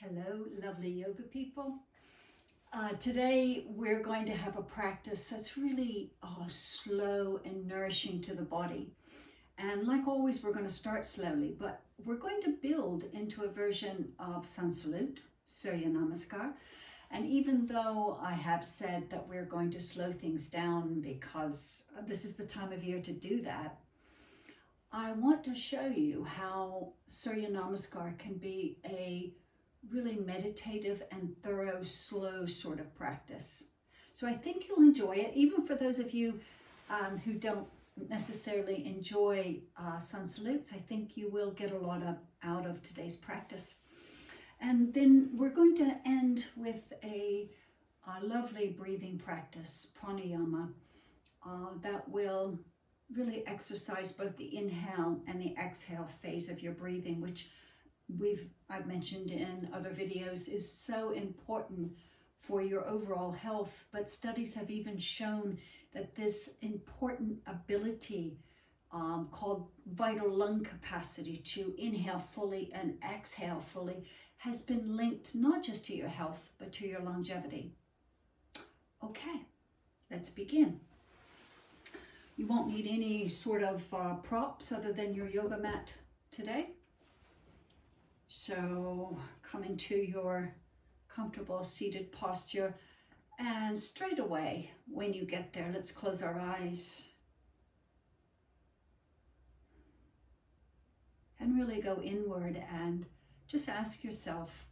Hello, lovely yoga people. Today we're going to have a practice that's really slow and nourishing to the body. And like always, we're going to start slowly, but we're going to build into a version of Sun Salute, Surya Namaskar. And even though I have said that we're going to slow things down because this is the time of year to do that, I want to show you how Surya Namaskar can be a really meditative and thorough, slow sort of practice. So I think you'll enjoy it, even for those of you who don't necessarily enjoy Sun Salutes. I think you will get a lot out of today's practice. And then we're going to end with a lovely breathing practice, pranayama, that will really exercise both the inhale and the exhale phase of your breathing, which I've mentioned in other videos is so important for your overall health. But studies have even shown that this important ability called vital lung capacity to inhale fully and exhale fully has been linked not just to your health, but to your longevity. Okay, let's begin. You won't need any sort of props other than your yoga mat today. So come into your comfortable seated posture, and straight away when you get there, let's close our eyes and really go inward and just ask yourself,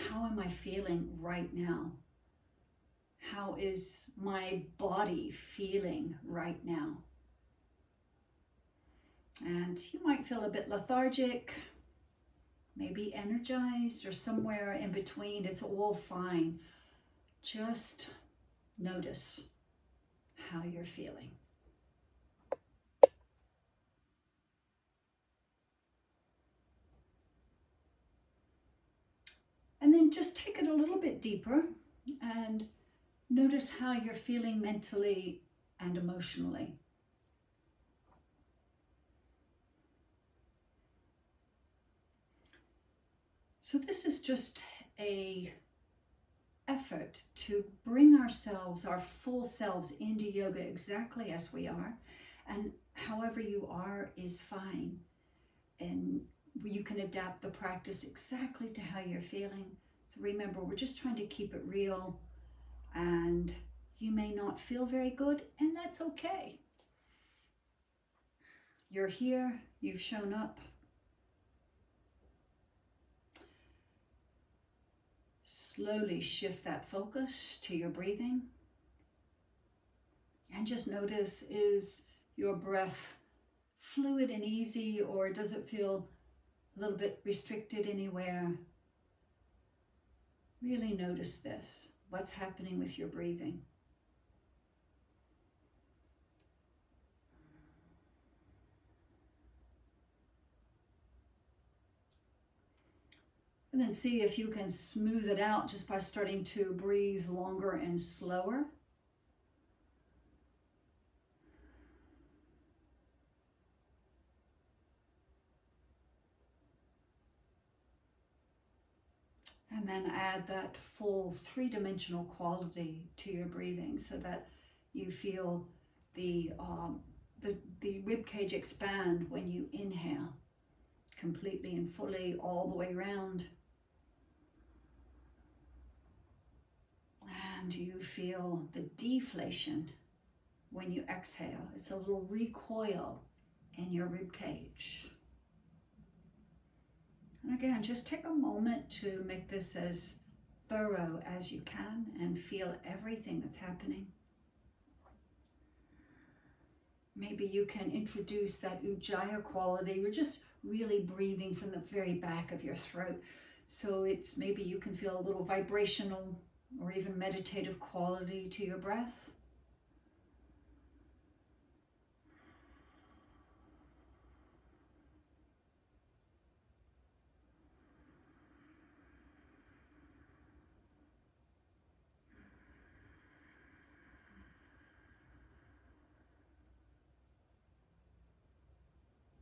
how am I feeling right now? How is my body feeling right now? And you might feel a bit lethargic, maybe energized, or somewhere in between. It's all fine. Just notice how you're feeling. And then just take it a little bit deeper and notice how you're feeling mentally and emotionally. So this is just a effort to bring ourselves, our full selves, into yoga exactly as we are, and however you are is fine. And you can adapt the practice exactly to how you're feeling. So remember, we're just trying to keep it real, and you may not feel very good, and that's okay. You're here, you've shown up. Slowly shift that focus to your breathing. And just notice, is your breath fluid and easy, or does it feel a little bit restricted anywhere? Really notice this. What's happening with your breathing? And then see if you can smooth it out just by starting to breathe longer and slower. And then add that full three-dimensional quality to your breathing so that you feel the rib cage expand when you inhale completely and fully all the way around. And you feel the deflation when you exhale. It's a little recoil in your rib cage. And again, just take a moment to make this as thorough as you can and feel everything that's happening. Maybe you can introduce that ujjayi quality. You're just really breathing from the very back of your throat. So it's maybe you can feel a little vibrational or even meditative quality to your breath.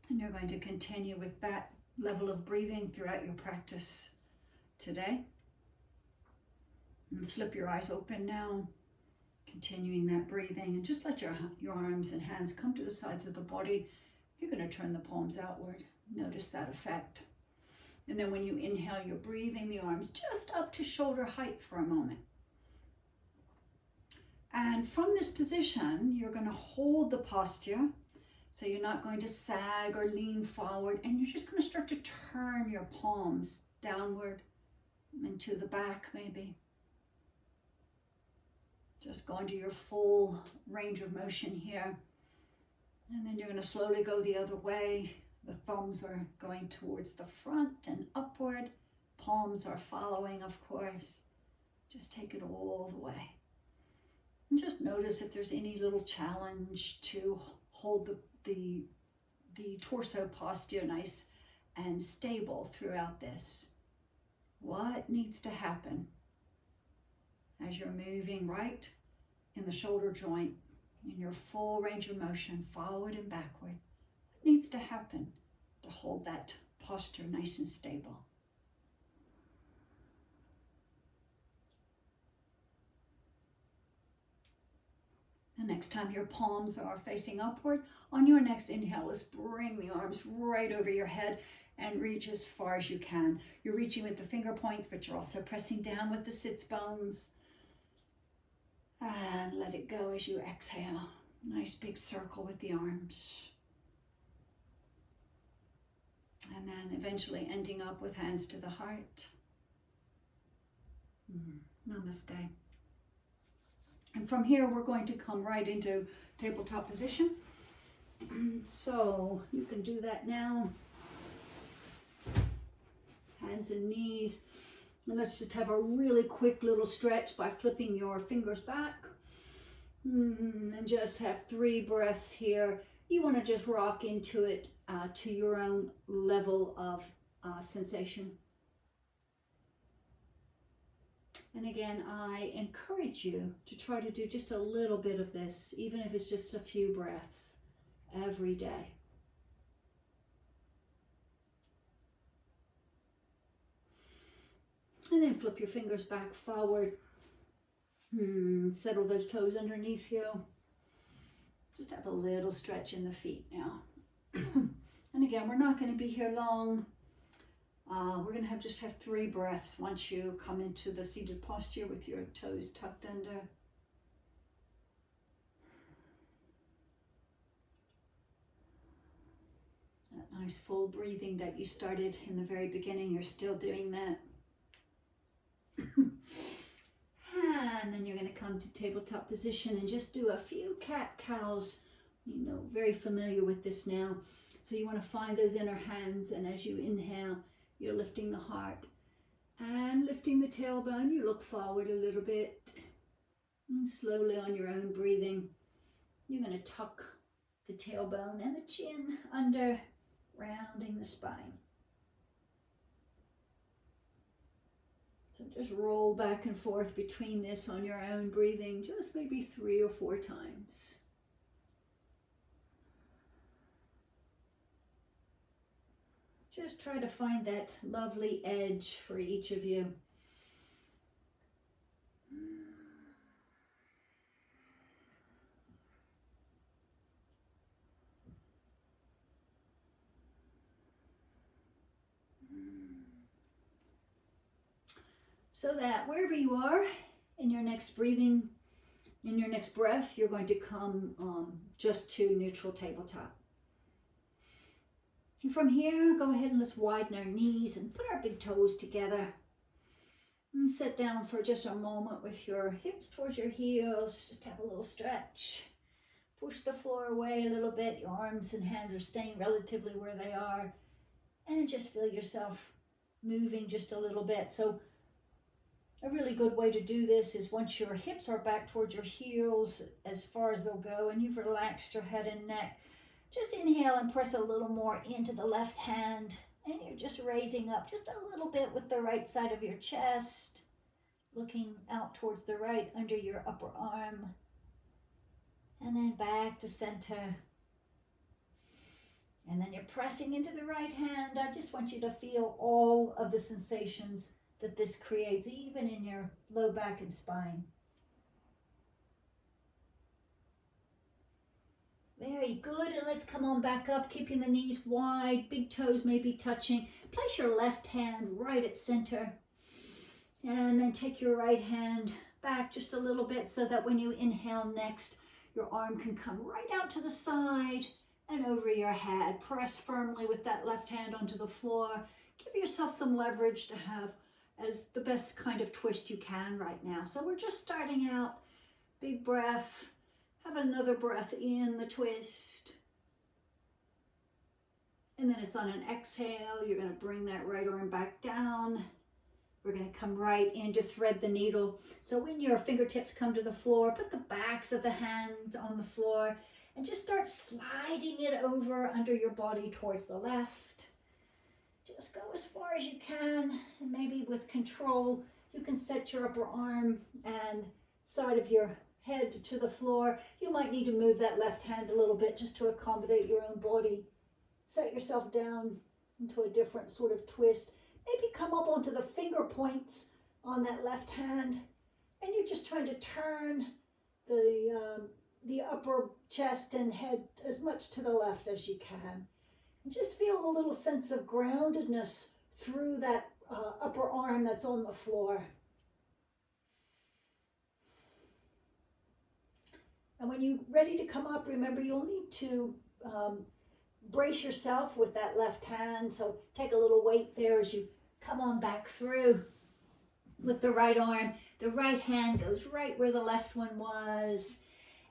And you're going to continue with that level of breathing throughout your practice. today. And slip your eyes open now, continuing that breathing, and just let your arms and hands come to the sides of the body. You're going to turn the palms outward. Notice that effect. And then when you inhale, you're breathing the arms just up to shoulder height for a moment. And from this position, you're going to hold the posture. So you're not going to sag or lean forward, and you're just going to start to turn your palms downward and to the back maybe. Just go into your full range of motion here. And then you're going to slowly go the other way. The thumbs are going towards the front and upward. Palms are following, of course. Just take it all the way. And just notice if there's any little challenge to hold the torso posture nice and stable throughout this. What needs to happen as you're moving right in the shoulder joint in your full range of motion, forward and backward? What needs to happen to hold that posture nice and stable? The next time your palms are facing upward, on your next inhale, let's bring the arms right over your head and reach as far as you can. You're reaching with the finger points, but you're also pressing down with the sits bones. And let it go as you exhale. Nice big circle with the arms. And then eventually ending up with hands to the heart. Namaste. And from here, we're going to come right into tabletop position. So you can do that now. Hands and knees. And let's just have a really quick little stretch by flipping your fingers back. And just have 3 breaths here. You want to just rock into it to your own level of sensation. And again, I encourage you to try to do just a little bit of this, even if it's just a few breaths every day. And then flip your fingers back forward. Settle those toes underneath you. Just have a little stretch in the feet now. And again, we're not going to be here long. We're going to just have 3 breaths once you come into the seated posture with your toes tucked under. That nice full breathing that you started in the very beginning, you're still doing that. And then you're going to come to tabletop position and just do a few cat-cows. You know, very familiar with this now. So you want to find those inner hands, and as you inhale, you're lifting the heart and lifting the tailbone. You look forward a little bit, and slowly on your own breathing, you're going to tuck the tailbone and the chin under, rounding the spine. So just roll back and forth between this on your own breathing, just maybe 3 or 4 times. Just try to find that lovely edge for each of you. So that wherever you are in your next breathing, in your next breath, you're going to come just to neutral tabletop. And from here, go ahead and let's widen our knees and put our big toes together. And sit down for just a moment with your hips towards your heels. Just have a little stretch. Push the floor away a little bit. Your arms and hands are staying relatively where they are. And just feel yourself moving just a little bit. So a really good way to do this is once your hips are back towards your heels as far as they'll go and you've relaxed your head and neck, just inhale and press a little more into the left hand, and you're just raising up just a little bit with the right side of your chest, looking out towards the right under your upper arm, and then back to center. And then you're pressing into the right hand. I just want you to feel all of the sensations that this creates, even in your low back and spine. Very good, and let's come on back up, keeping the knees wide, big toes may be touching. Place your left hand right at center, and then take your right hand back just a little bit so that when you inhale next, your arm can come right out to the side and over your head. Press firmly with that left hand onto the floor. Give yourself some leverage to have as the best kind of twist you can right now. So we're just starting out. Big breath. Have another breath in the twist. And then it's on an exhale. You're going to bring that right arm back down. We're going to come right in to thread the needle. So when your fingertips come to the floor, put the backs of the hands on the floor and just start sliding it over under your body towards the left. Just go as far as you can, and maybe with control, you can set your upper arm and side of your head to the floor. You might need to move that left hand a little bit just to accommodate your own body. Set yourself down into a different sort of twist. Maybe come up onto the finger points on that left hand, and you're just trying to turn the upper chest and head as much to the left as you can. And just feel a little sense of groundedness through that upper arm that's on the floor. And when you're ready to come up, remember you'll need to brace yourself with that left hand. So take a little weight there as you come on back through with the right arm. The right hand goes right where the left one was.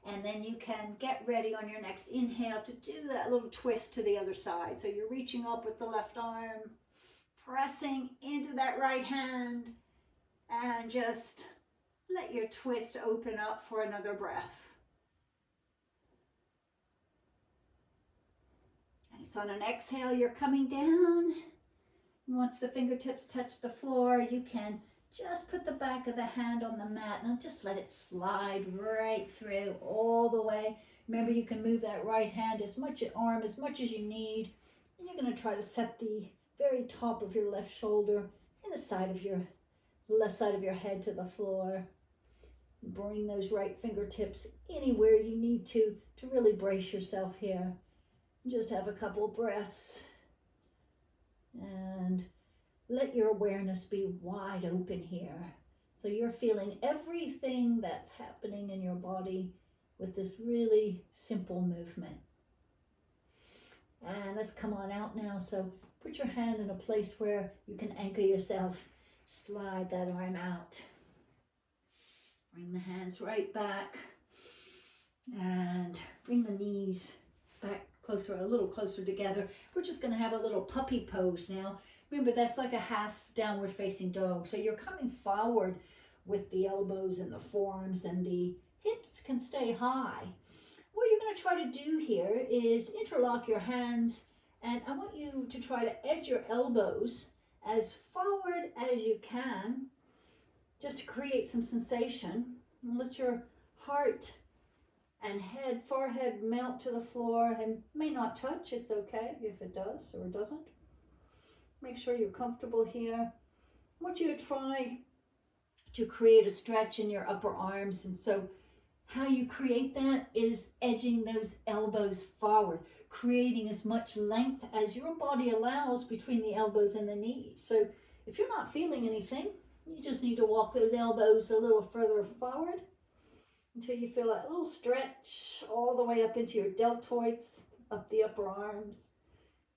And then you can get ready on your next inhale to do that little twist to the other side. So you're reaching up with the left arm, pressing into that right hand, and just let your twist open up for another breath. And it's on an exhale, you're coming down. And once the fingertips touch the floor, you can just put the back of the hand on the mat and just let it slide right through all the way. Remember, you can move that right hand arm as much as you need. And you're going to try to set the very top of your left shoulder and the left side of your head to the floor. Bring those right fingertips anywhere you need to really brace yourself here. Just have a couple breaths and let your awareness be wide open here. So you're feeling everything that's happening in your body with this really simple movement. And let's come on out now. So put your hand in a place where you can anchor yourself. Slide that arm out. Bring the hands right back. And bring the knees back closer, a little closer together. We're just going to have a little puppy pose now. Remember, that's like a half downward facing dog. So you're coming forward with the elbows and the forearms, and the hips can stay high. What you're going to try to do here is interlock your hands, and I want you to try to edge your elbows as forward as you can, just to create some sensation. And let your heart and forehead melt to the floor, and may not touch. It's okay if it does or doesn't. Make sure you're comfortable here. I want you to try to create a stretch in your upper arms. And so how you create that is edging those elbows forward, creating as much length as your body allows between the elbows and the knees. So if you're not feeling anything, you just need to walk those elbows a little further forward until you feel that little stretch all the way up into your deltoids, up the upper arms.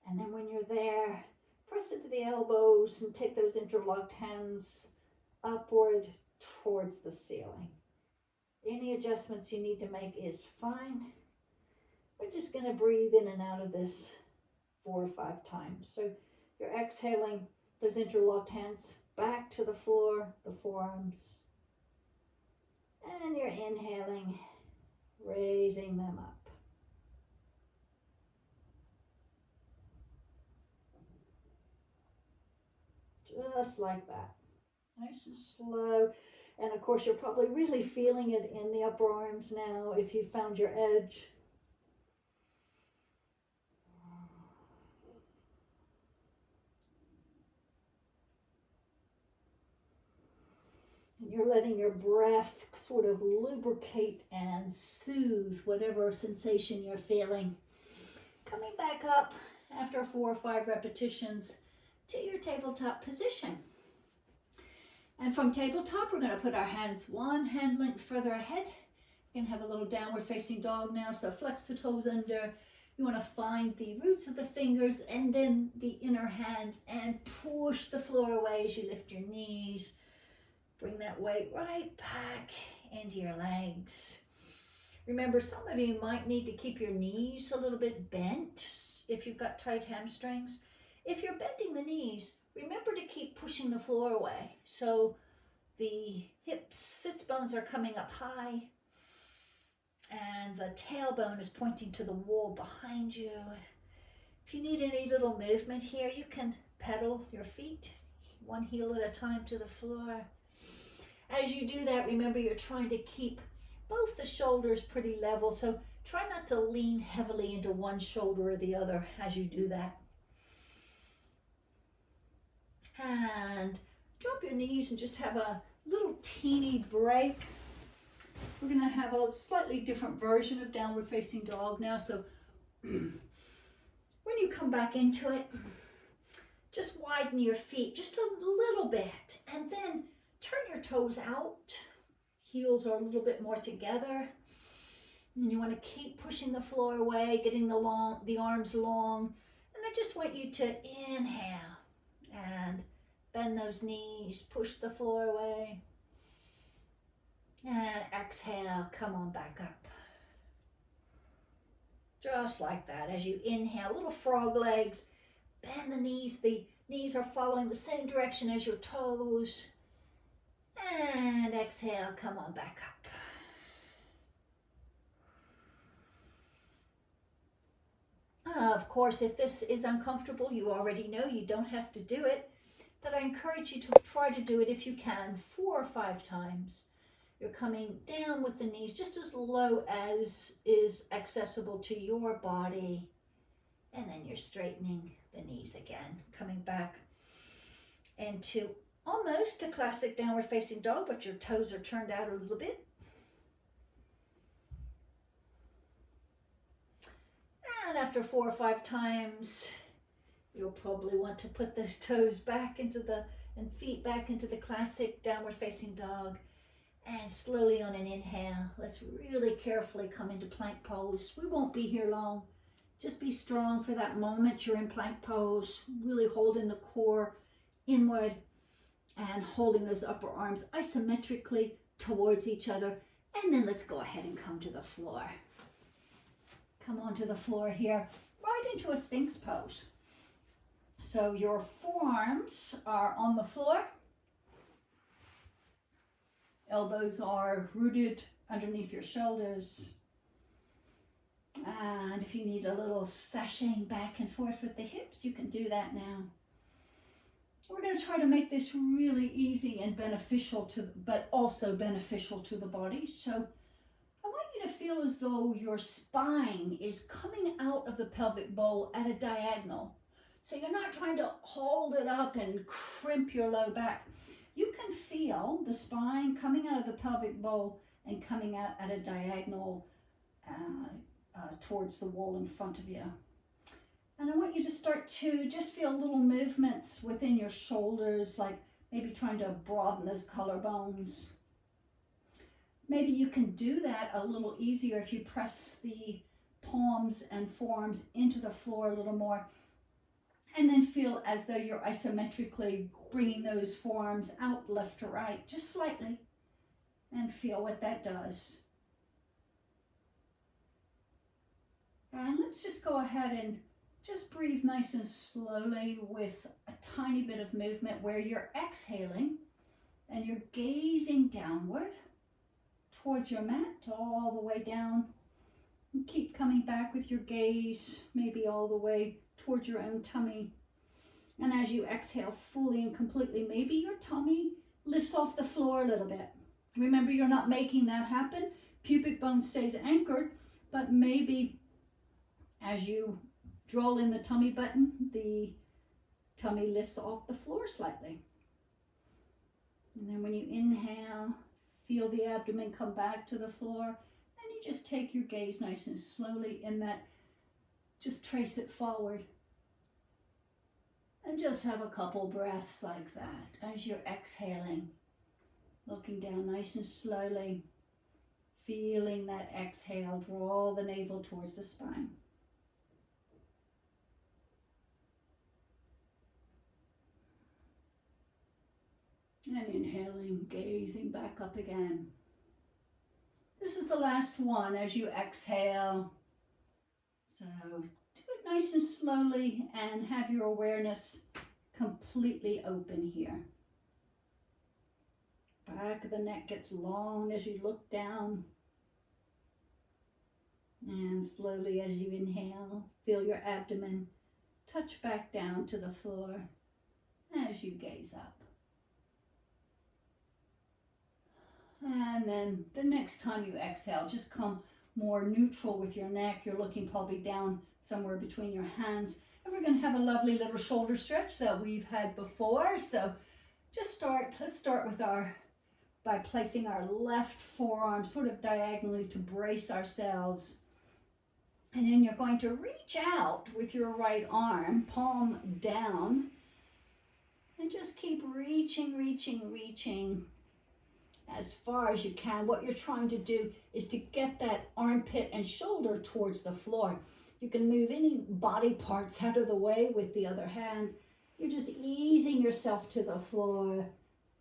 And then when you're there, press into the elbows and take those interlocked hands upward towards the ceiling. Any adjustments you need to make is fine. We're just going to breathe in and out of this 4 or 5 times. So you're exhaling those interlocked hands back to the floor, the forearms. And you're inhaling, raising them up. Just like that. Nice and slow. And of course, you're probably really feeling it in the upper arms now if you found your edge. you're letting your breath sort of lubricate and soothe whatever sensation you're feeling. Coming back up after 4 or 5 repetitions to your tabletop position. And from tabletop, we're going to put our hands 1 hand length further ahead. We're going to have a little downward facing dog now, so flex the toes under. You want to find the roots of the fingers and then the inner hands and push the floor away as you lift your knees. Bring that weight right back into your legs. Remember, some of you might need to keep your knees a little bit bent if you've got tight hamstrings. If you're bending the knees, remember to keep pushing the floor away. So the hips, sits bones are coming up high and the tailbone is pointing to the wall behind you. If you need any little movement here, you can pedal your feet 1 heel at a time to the floor. As you do that, remember you're trying to keep both the shoulders pretty level, so try not to lean heavily into one shoulder or the other as you do that. And drop your knees and just have a little teeny break. We're going to have a slightly different version of downward facing dog now, so when you come back into it, just widen your feet just a little bit and then turn your toes out. Heels are a little bit more together. And you want to keep pushing the floor away, getting the arms long. And I just want you to inhale and bend those knees, push the floor away. And exhale, come on back up. Just like that. As you inhale, little frog legs, bend the knees. The knees are following the same direction as your toes. And exhale, come on back up. Of course, if this is uncomfortable, you already know you don't have to do it, but I encourage you to try to do it if you can 4 or 5 times. You're coming down with the knees just as low as is accessible to your body, and then you're straightening the knees again, coming back into almost a classic downward facing dog, but your toes are turned out a little bit. And after 4 or 5 times, you'll probably want to put those toes back into and feet back into the classic downward facing dog. And slowly on an inhale, let's really carefully come into plank pose. We won't be here long. Just be strong for that moment you're in plank pose, really holding the core inward and holding those upper arms isometrically towards each other. And then let's go ahead and come to the floor. Come onto the floor here, right into a Sphinx pose. So your forearms are on the floor. Elbows are rooted underneath your shoulders. And if you need a little sashaying back and forth with the hips, you can do that now. We're going to try to make this really easy and beneficial but also beneficial to the body. So I want you to feel as though your spine is coming out of the pelvic bowl at a diagonal. So you're not trying to hold it up and crimp your low back. You can feel the spine coming out of the pelvic bowl and coming out at a diagonal towards the wall in front of you. And I want you to start to just feel little movements within your shoulders, like maybe trying to broaden those collarbones. Maybe you can do that a little easier if you press the palms and forearms into the floor a little more. And then feel as though you're isometrically bringing those forearms out left to right, just slightly. And feel what that does. And let's just go ahead and just breathe nice and slowly with a tiny bit of movement where you're exhaling and you're gazing downward towards your mat, all the way down. And keep coming back with your gaze, maybe all the way towards your own tummy. And as you exhale fully and completely, maybe your tummy lifts off the floor a little bit. Remember, you're not making that happen. Pubic bone stays anchored, but maybe as you draw in the tummy button, the tummy lifts off the floor slightly. And then when you inhale, feel the abdomen come back to the floor, and you just take your gaze nice and slowly in that, just trace it forward. And just have a couple breaths like that as you're exhaling, looking down nice and slowly, feeling that exhale draw the navel towards the spine. And inhaling, gazing back up again. This is the last one as you exhale. So do it nice and slowly and have your awareness completely open here. Back of the neck gets long as you look down. And slowly as you inhale, feel your abdomen touch back down to the floor as you gaze up. And then the next time you exhale, just come more neutral with your neck. You're looking probably down somewhere between your hands. And we're going to have a lovely little shoulder stretch that we've had before. So let's start with by placing our left forearm sort of diagonally to brace ourselves. And then you're going to reach out with your right arm, palm down, and just keep reaching as far as you can. What you're trying to do is to get that armpit and shoulder towards the floor. You can move any body parts out of the way with the other hand. You're just easing yourself to the floor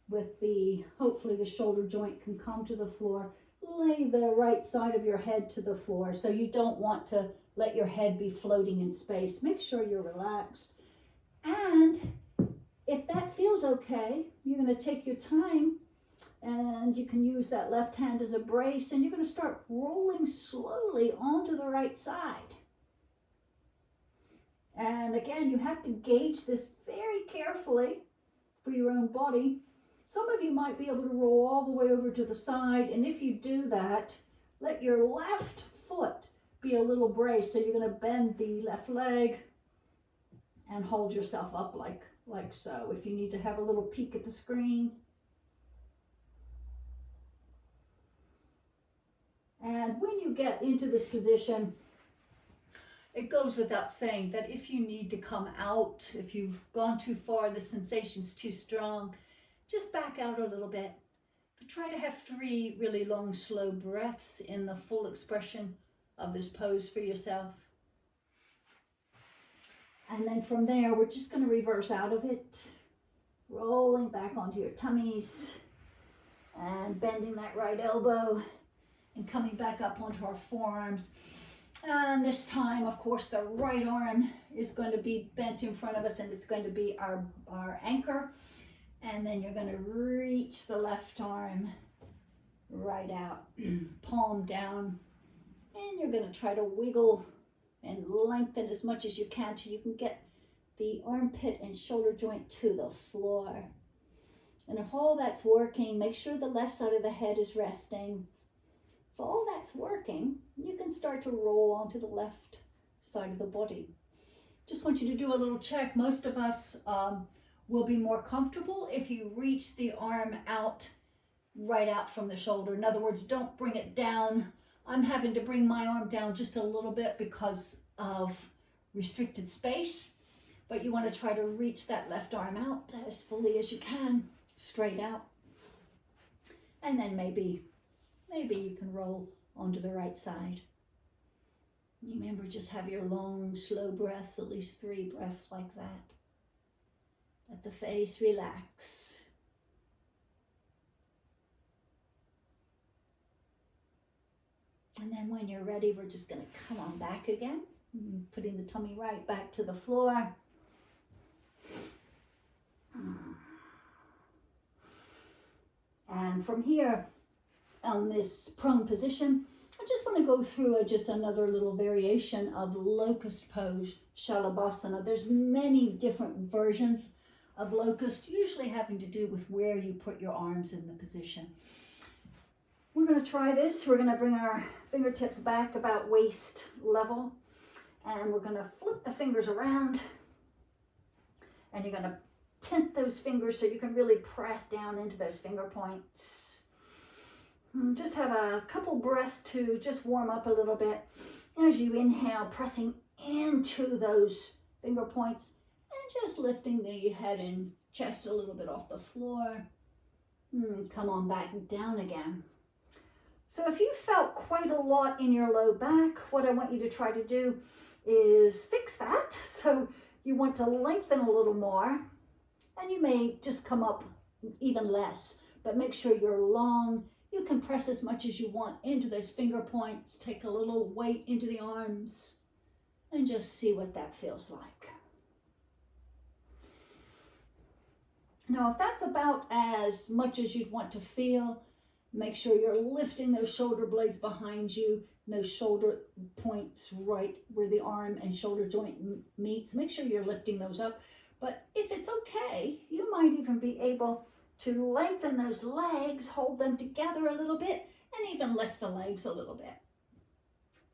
with hopefully the shoulder joint can come to the floor. Lay the right side of your head to the floor. So you don't want to let your head be floating in space. Make sure you're relaxed. And if that feels okay, you're going to take your time. And you can use that left hand as a brace, and you're going to start rolling slowly onto the right side. And again, you have to gauge this very carefully for your own body. Some of you might be able to roll all the way over to the side, and if you do that, let your left foot be a little brace. So you're going to bend the left leg and hold yourself up like so. If you need to have a little peek at the screen. And when you get into this position, it goes without saying that if you need to come out, if you've gone too far, the sensation's too strong, just back out a little bit. But try to have 3 really long, slow breaths in the full expression of this pose for yourself. And then from there, we're just going to reverse out of it, rolling back onto your tummies and bending that right elbow. And coming back up onto our forearms. And this time, of course, the right arm is going to be bent in front of us, and it's going to be our anchor. And then you're going to reach the left arm right out, palm down. And you're going to try to wiggle and lengthen as much as you can till you can get the armpit and shoulder joint to the floor. And if all that's working, make sure the left side of the head is resting. If all that's working, you can start to roll onto the left side of the body. Just want you to do a little check. Most of us will be more comfortable if you reach the arm out, right out from the shoulder. In other words, don't bring it down. I'm having to bring my arm down just a little bit because of restricted space. But you want to try to reach that left arm out as fully as you can, straight out. And then maybe you can roll onto the right side. Remember, just have your long, slow breaths, at least 3 breaths like that. Let the face relax. And then when you're ready, we're just going to come on back again, putting the tummy right back to the floor. And from here, on this prone position, I just want to go through just another little variation of locust pose, Shalabhasana. There's many different versions of locust, usually having to do with where you put your arms in the position. We're going to try this. We're going to bring our fingertips back about waist level, and we're going to flip the fingers around, and you're going to tent those fingers so you can really press down into those finger points. Just have a couple breaths to just warm up a little bit as you inhale, pressing into those finger points and just lifting the head and chest a little bit off the floor. Come on back down again. So if you felt quite a lot in your low back, what I want you to try to do is fix that. So you want to lengthen a little more, and you may just come up even less, but make sure you're long. You can press as much as you want into those finger points, take a little weight into the arms, and just see what that feels like. Now, if that's about as much as you'd want to feel, make sure you're lifting those shoulder blades behind you, those shoulder points right where the arm and shoulder joint meets. Make sure you're lifting those up. But if it's okay, you might even be able to lengthen those legs, hold them together a little bit, and even lift the legs a little bit.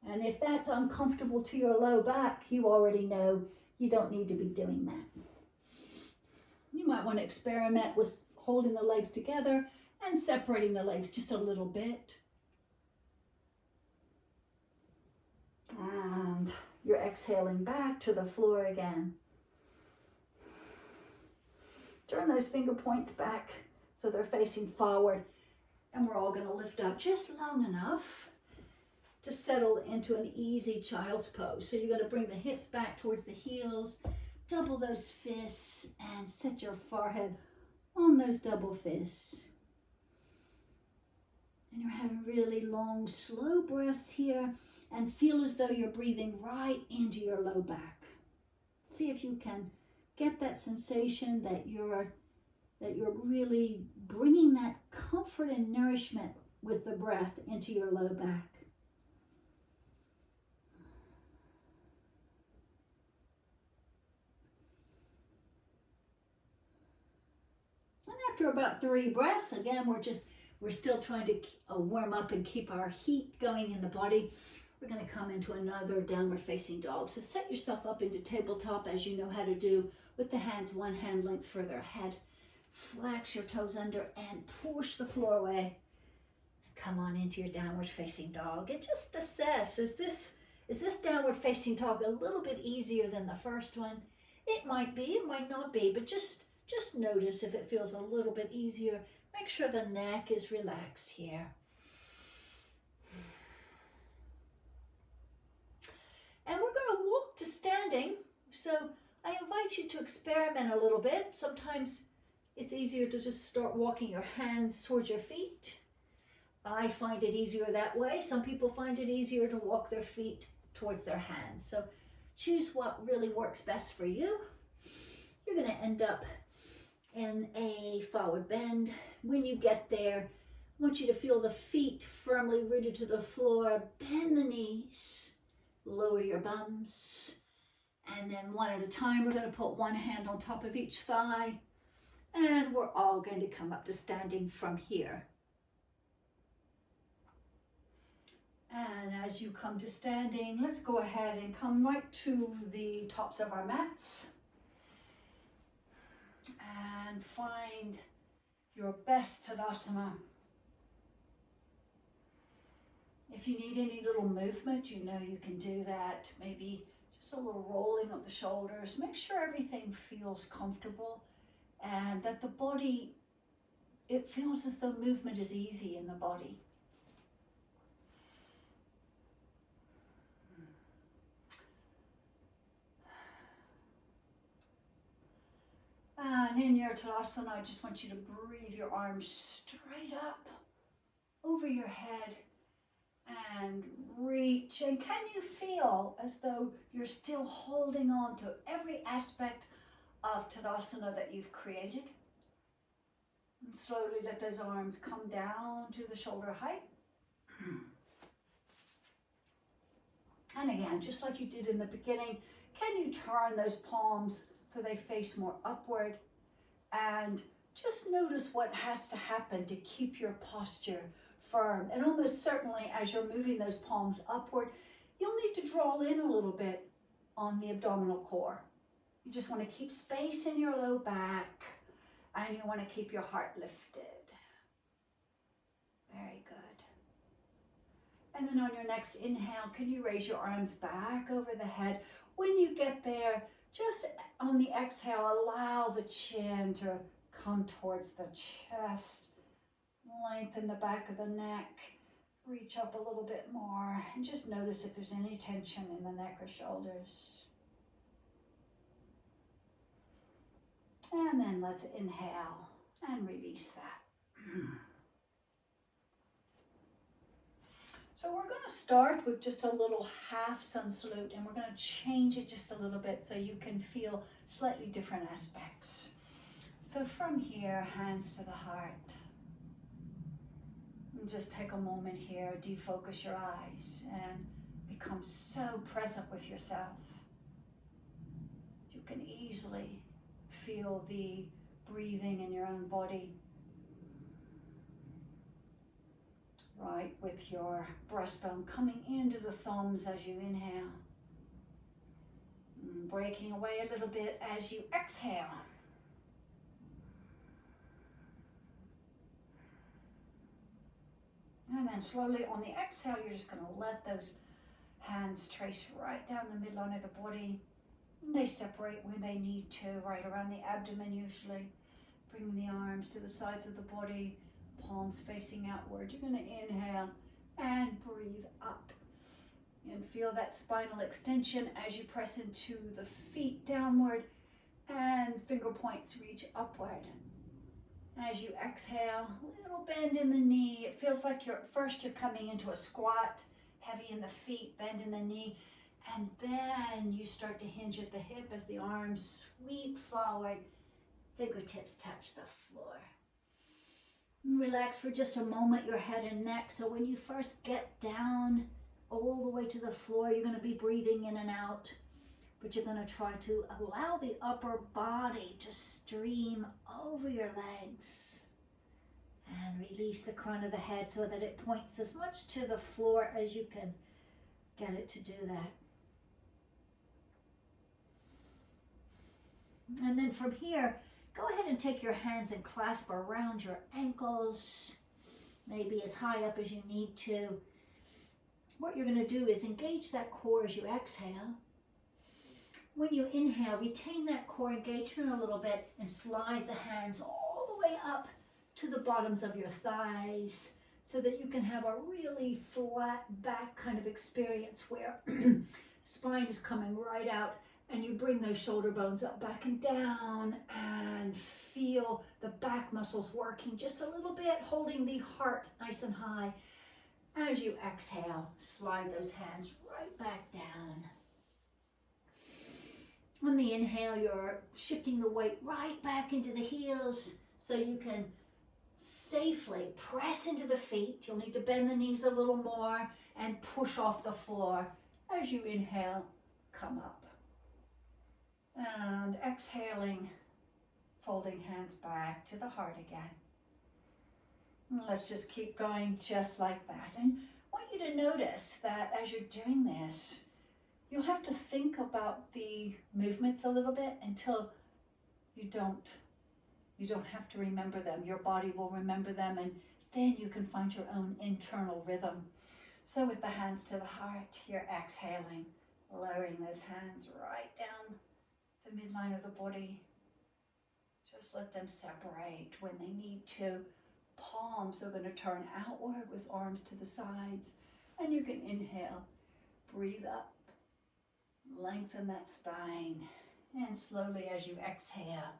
And if that's uncomfortable to your low back, you already know you don't need to be doing that. You might want to experiment with holding the legs together and separating the legs just a little bit. And you're exhaling back to the floor again. Turn those finger points back so they're facing forward. And we're all going to lift up just long enough to settle into an easy child's pose. So you're going to bring the hips back towards the heels, double those fists, and set your forehead on those double fists. And you're having really long, slow breaths here, and feel as though you're breathing right into your low back. See if you can get that sensation that you're really bringing that comfort and nourishment with the breath into your low back. And after about 3 breaths, again, we're still trying to warm up and keep our heat going in the body. We're going to come into another downward facing dog. So set yourself up into tabletop as you know how to do, with the hands 1 hand length further ahead. Flex your toes under and push the floor away. Come on into your downward facing dog and just assess, is this downward facing dog a little bit easier than the first one? It might be, it might not be, but just notice if it feels a little bit easier. Make sure the neck is relaxed here. And we're going to walk to standing. So I invite you to experiment a little bit. Sometimes it's easier to just start walking your hands towards your feet. I find it easier that way. Some people find it easier to walk their feet towards their hands. So choose what really works best for you. You're going to end up in a forward bend. When you get there, I want you to feel the feet firmly rooted to the floor. Bend the knees. Lower your bums, and then one at a time we're going to put one hand on top of each thigh, and we're all going to come up to standing from here. And as you come to standing, let's go ahead and come right to the tops of our mats and find your best Tadasana. If you need any little movement, you know you can do that. Maybe just a little rolling of the shoulders. Make sure everything feels comfortable and that the body, it feels as though movement is easy in the body. And in your Tadasana, I just want you to breathe your arms straight up over your head. And reach, and can you feel as though you're still holding on to every aspect of Tadasana that you've created? And slowly let those arms come down to the shoulder height. And again, just like you did in the beginning, can you turn those palms so they face more upward? And just notice what has to happen to keep your posture firm. And almost certainly as you're moving those palms upward, you'll need to draw in a little bit on the abdominal core. You just want to keep space in your low back, and you want to keep your heart lifted. Very good. And then on your next inhale, can you raise your arms back over the head? When you get there, just on the exhale, allow the chin to come towards the chest. Lengthen the back of the neck. Reach up a little bit more. And just notice if there's any tension in the neck or shoulders. And then let's inhale and release that. So we're going to start with just a little half sun salute, and we're going to change it just a little bit so you can feel slightly different aspects. So from here, hands to the heart. And just take a moment here, defocus your eyes, and become so present with yourself. You can easily feel the breathing in your own body. Right, with your breastbone coming into the thumbs as you inhale. Breaking away a little bit as you exhale. And then slowly on the exhale, you're just going to let those hands trace right down the midline of the body. And they separate when they need to, right around the abdomen usually. Bringing the arms to the sides of the body. Palms facing outward. You're going to inhale and breathe up. And feel that spinal extension as you press into the feet downward and finger points reach upward. As you exhale, a little bend in the knee. It feels like you're coming into a squat, heavy in the feet, bend in the knee, and then you start to hinge at the hip as the arms sweep forward, fingertips touch the floor. Relax for just a moment your head and neck. So when you first get down all the way to the floor, you're going to be breathing in and out. But you're going to try to allow the upper body to stream over your legs. And release the crown of the head so that it points as much to the floor as you can get it to do that. And then from here, go ahead and take your hands and clasp around your ankles, maybe as high up as you need to. What you're going to do is engage that core as you exhale. When you inhale, retain that core engagement a little bit and slide the hands all the way up to the bottoms of your thighs so that you can have a really flat back kind of experience where spine is coming right out. And you bring those shoulder bones up, back and down, and feel the back muscles working just a little bit, holding the heart nice and high. As you exhale, slide those hands right back down. On the inhale, you're shifting the weight right back into the heels so you can safely press into the feet. You'll need to bend the knees a little more and push off the floor. As you inhale, come up. And exhaling, folding hands back to the heart again. And let's just keep going just like that. And I want you to notice that as you're doing this, you'll have to think about the movements a little bit until you don't have to remember them. Your body will remember them, and then you can find your own internal rhythm. So with the hands to the heart, you're exhaling, lowering those hands right down the midline of the body. Just let them separate when they need to. Palms are going to turn outward with arms to the sides. And you can inhale, breathe up, lengthen that spine. And slowly as you exhale,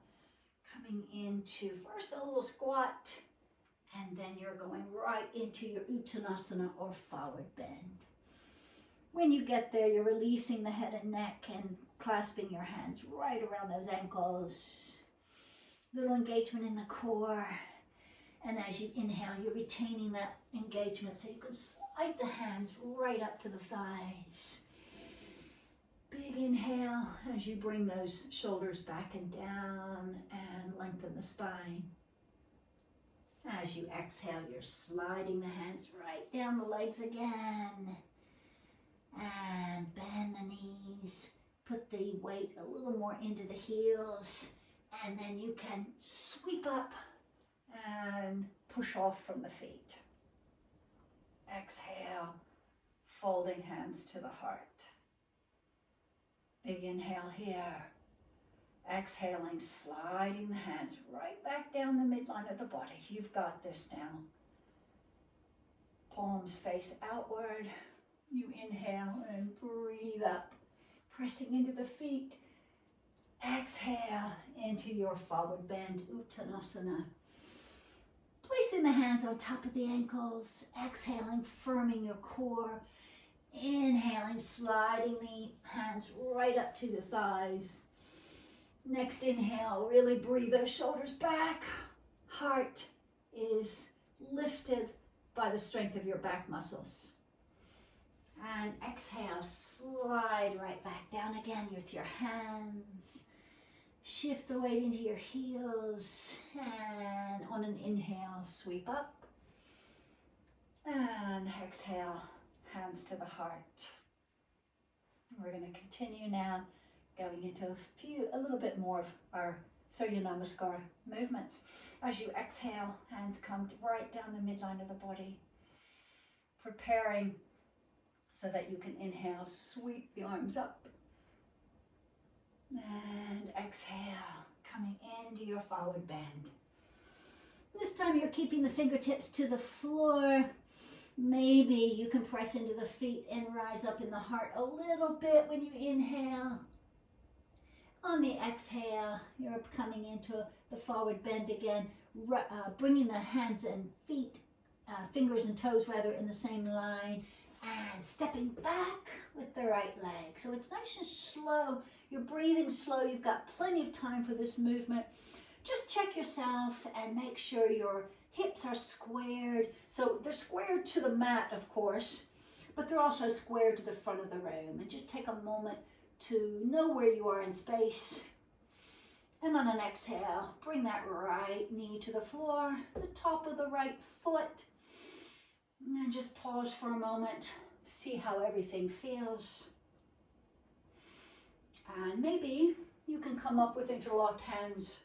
coming into first a little squat, and then you're going right into your Uttanasana or forward bend. When you get there, you're releasing the head and neck and clasping your hands right around those ankles. Little engagement in the core. And as you inhale, you're retaining that engagement so you can slide the hands right up to the thighs. Big inhale as you bring those shoulders back and down and lengthen the spine. As you exhale, you're sliding the hands right down the legs again. And bend the knees. put the weight a little more into the heels, and then you can sweep up and push off from the feet. Exhale, folding hands to the heart. Big inhale here. Exhaling, sliding the hands right back down the midline of the body. You've got this now. Palms face outward. You inhale and breathe up, pressing into the feet. Exhale into your forward bend, Uttanasana. Placing the hands on top of the ankles. Exhaling, firming your core. Inhaling, sliding the hands right up to the thighs. Next inhale, really breathe those shoulders back. Heart is lifted by the strength of your back muscles. And exhale, slide right back down again with your hands. Shift the weight into your heels. And on an inhale, sweep up. And exhale, hands to the heart. We're going to continue now going into a little bit more of our Surya Namaskar movements. As you exhale, hands come right down the midline of the body. Preparing so that you can inhale, sweep the arms up. And exhale, coming into your forward bend. This time you're keeping the fingertips to the floor. Maybe you can press into the feet and rise up in the heart a little bit when you inhale. On the exhale, you're coming into the forward bend again, bringing the hands and feet, fingers and toes rather, in the same line, and stepping back with the right leg. So it's nice and slow. You're breathing slow. You've got plenty of time for this movement. Just check yourself and make sure your hips are squared. So they're squared to the mat, of course, but they're also squared to the front of the room. And just take a moment to know where you are in space. And on an exhale, bring that right knee to the floor, the top of the right foot. And just pause for a moment, see how everything feels. And maybe you can come up with interlocked hands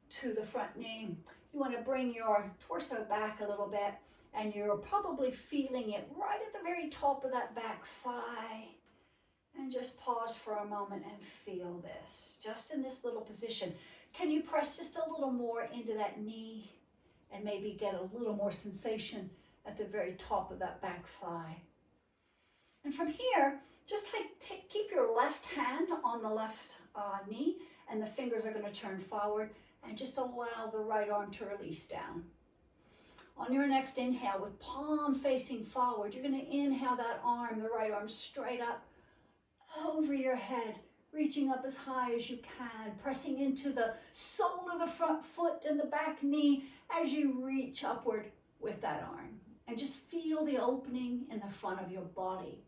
to the front knee. You want to bring your torso back a little bit, and you're probably feeling it right at the very top of that back thigh. And just pause for a moment and feel this, just in this little position. Can you press just a little more into that knee and maybe get a little more sensation at the very top of that back thigh? And from here, just keep your left hand on the left knee, and the fingers are going to turn forward, and just allow the right arm to release down. On your next inhale, with palm facing forward, you're going to inhale that arm, the right arm, straight up over your head, reaching up as high as you can, pressing into the sole of the front foot and the back knee as you reach upward with that arm. And just feel the opening in the front of your body.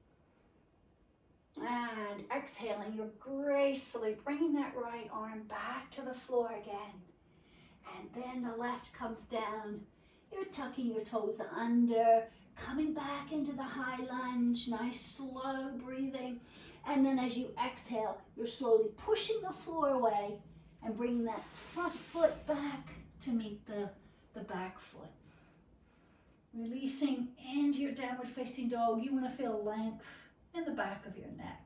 And exhaling, you're gracefully bringing that right arm back to the floor again. And then the left comes down. You're tucking your toes under, coming back into the high lunge, nice slow breathing. And then as you exhale, you're slowly pushing the floor away and bringing that front foot back to meet the back foot. Releasing into your downward facing dog. You want to feel length in the back of your neck.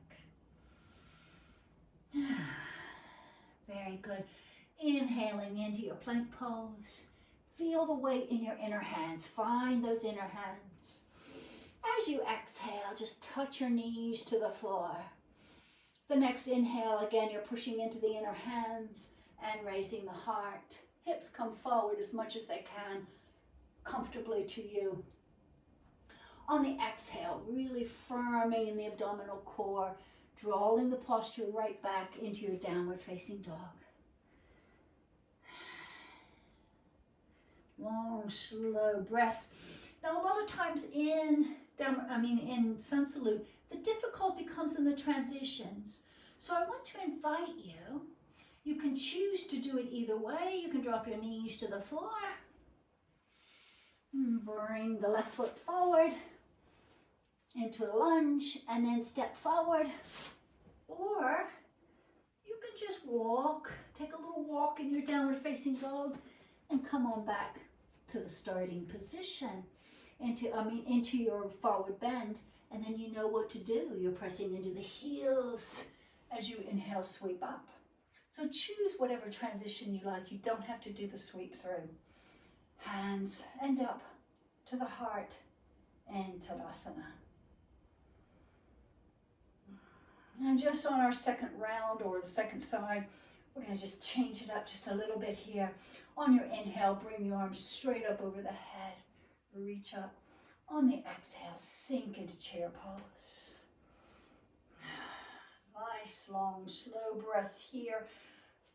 Very good. Inhaling into your plank pose. Feel the weight in your inner hands. Find those inner hands. As you exhale, just touch your knees to the floor. The next inhale, again, you're pushing into the inner hands and raising the heart. Hips come forward as much as they can, comfortably to you. On the exhale, really firming in the abdominal core, drawing the posture right back into your downward facing dog. Long, slow breaths. Now, a lot of times in Sun Salute, the difficulty comes in the transitions. So I want to invite you. You can choose to do it either way. You can drop your knees to the floor. Bring the left foot forward into a lunge, and then step forward Or you can just walk, take a little walk in your downward facing dog and come on back to the starting position, into your forward bend, and then you know what to do. You're pressing into the heels as you inhale, sweep up. So choose whatever transition you like. You don't have to do the sweep through. Hands end up to the heart and Tadasana. And just on our second round or the second side, we're going to just change it up just a little bit here. On your inhale, bring the arms straight up over the head. Reach up. On the exhale, sink into chair pose. Nice, long, slow breaths here.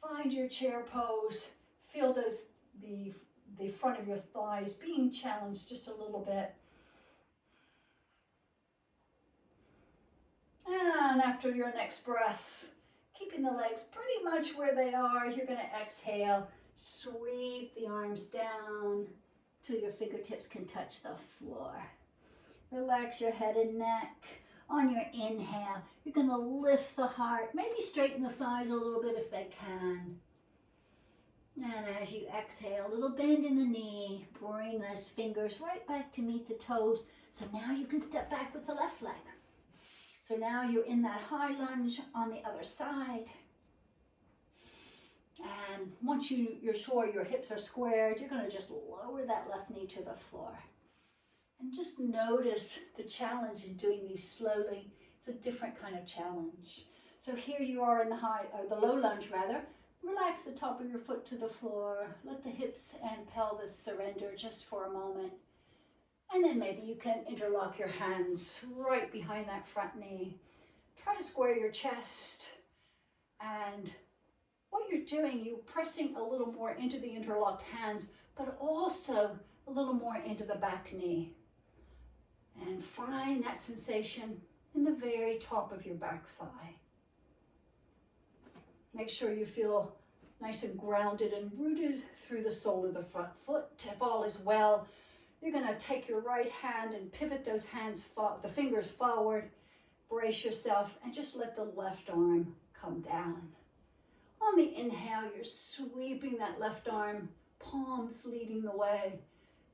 Find your chair pose. Feel the front of your thighs being challenged just a little bit. And after your next breath, keeping the legs pretty much where they are, you're going to exhale, sweep the arms down till your fingertips can touch the floor. Relax your head and neck. On your inhale, you're going to lift the heart, maybe straighten the thighs a little bit if they can. And as you exhale, a little bend in the knee, bring those fingers right back to meet the toes. So now you can step back with the left leg. So now you're in that high lunge on the other side. And once you're sure your hips are squared, you're going to just lower that left knee to the floor. And just notice the challenge in doing these slowly. It's a different kind of challenge. So here you are in the low lunge rather. Relax the top of your foot to the floor. Let the hips and pelvis surrender just for a moment. And then maybe you can interlock your hands right behind that front knee. Try to square your chest. And what you're doing, you're pressing a little more into the interlocked hands, but also a little more into the back knee. And find that sensation in the very top of your back thigh. Make sure you feel nice and grounded and rooted through the sole of the front foot. If all is well, you're going to take your right hand and pivot those hands, the fingers forward. Brace yourself and just let the left arm come down. On the inhale, you're sweeping that left arm, palms leading the way,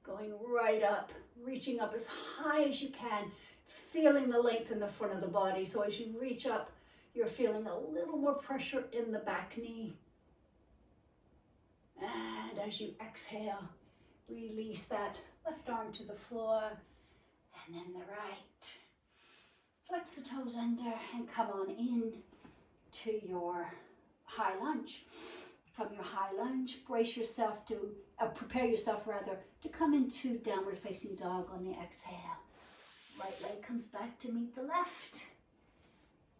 going right up, reaching up as high as you can, feeling the length in the front of the body. So as you reach up, you're feeling a little more pressure in the back knee. And as you exhale, release that left arm to the floor and then the right. Flex the toes under and come on in to your high lunge. From your high lunge, prepare yourself to come into downward facing dog on the exhale. Right leg comes back to meet the left.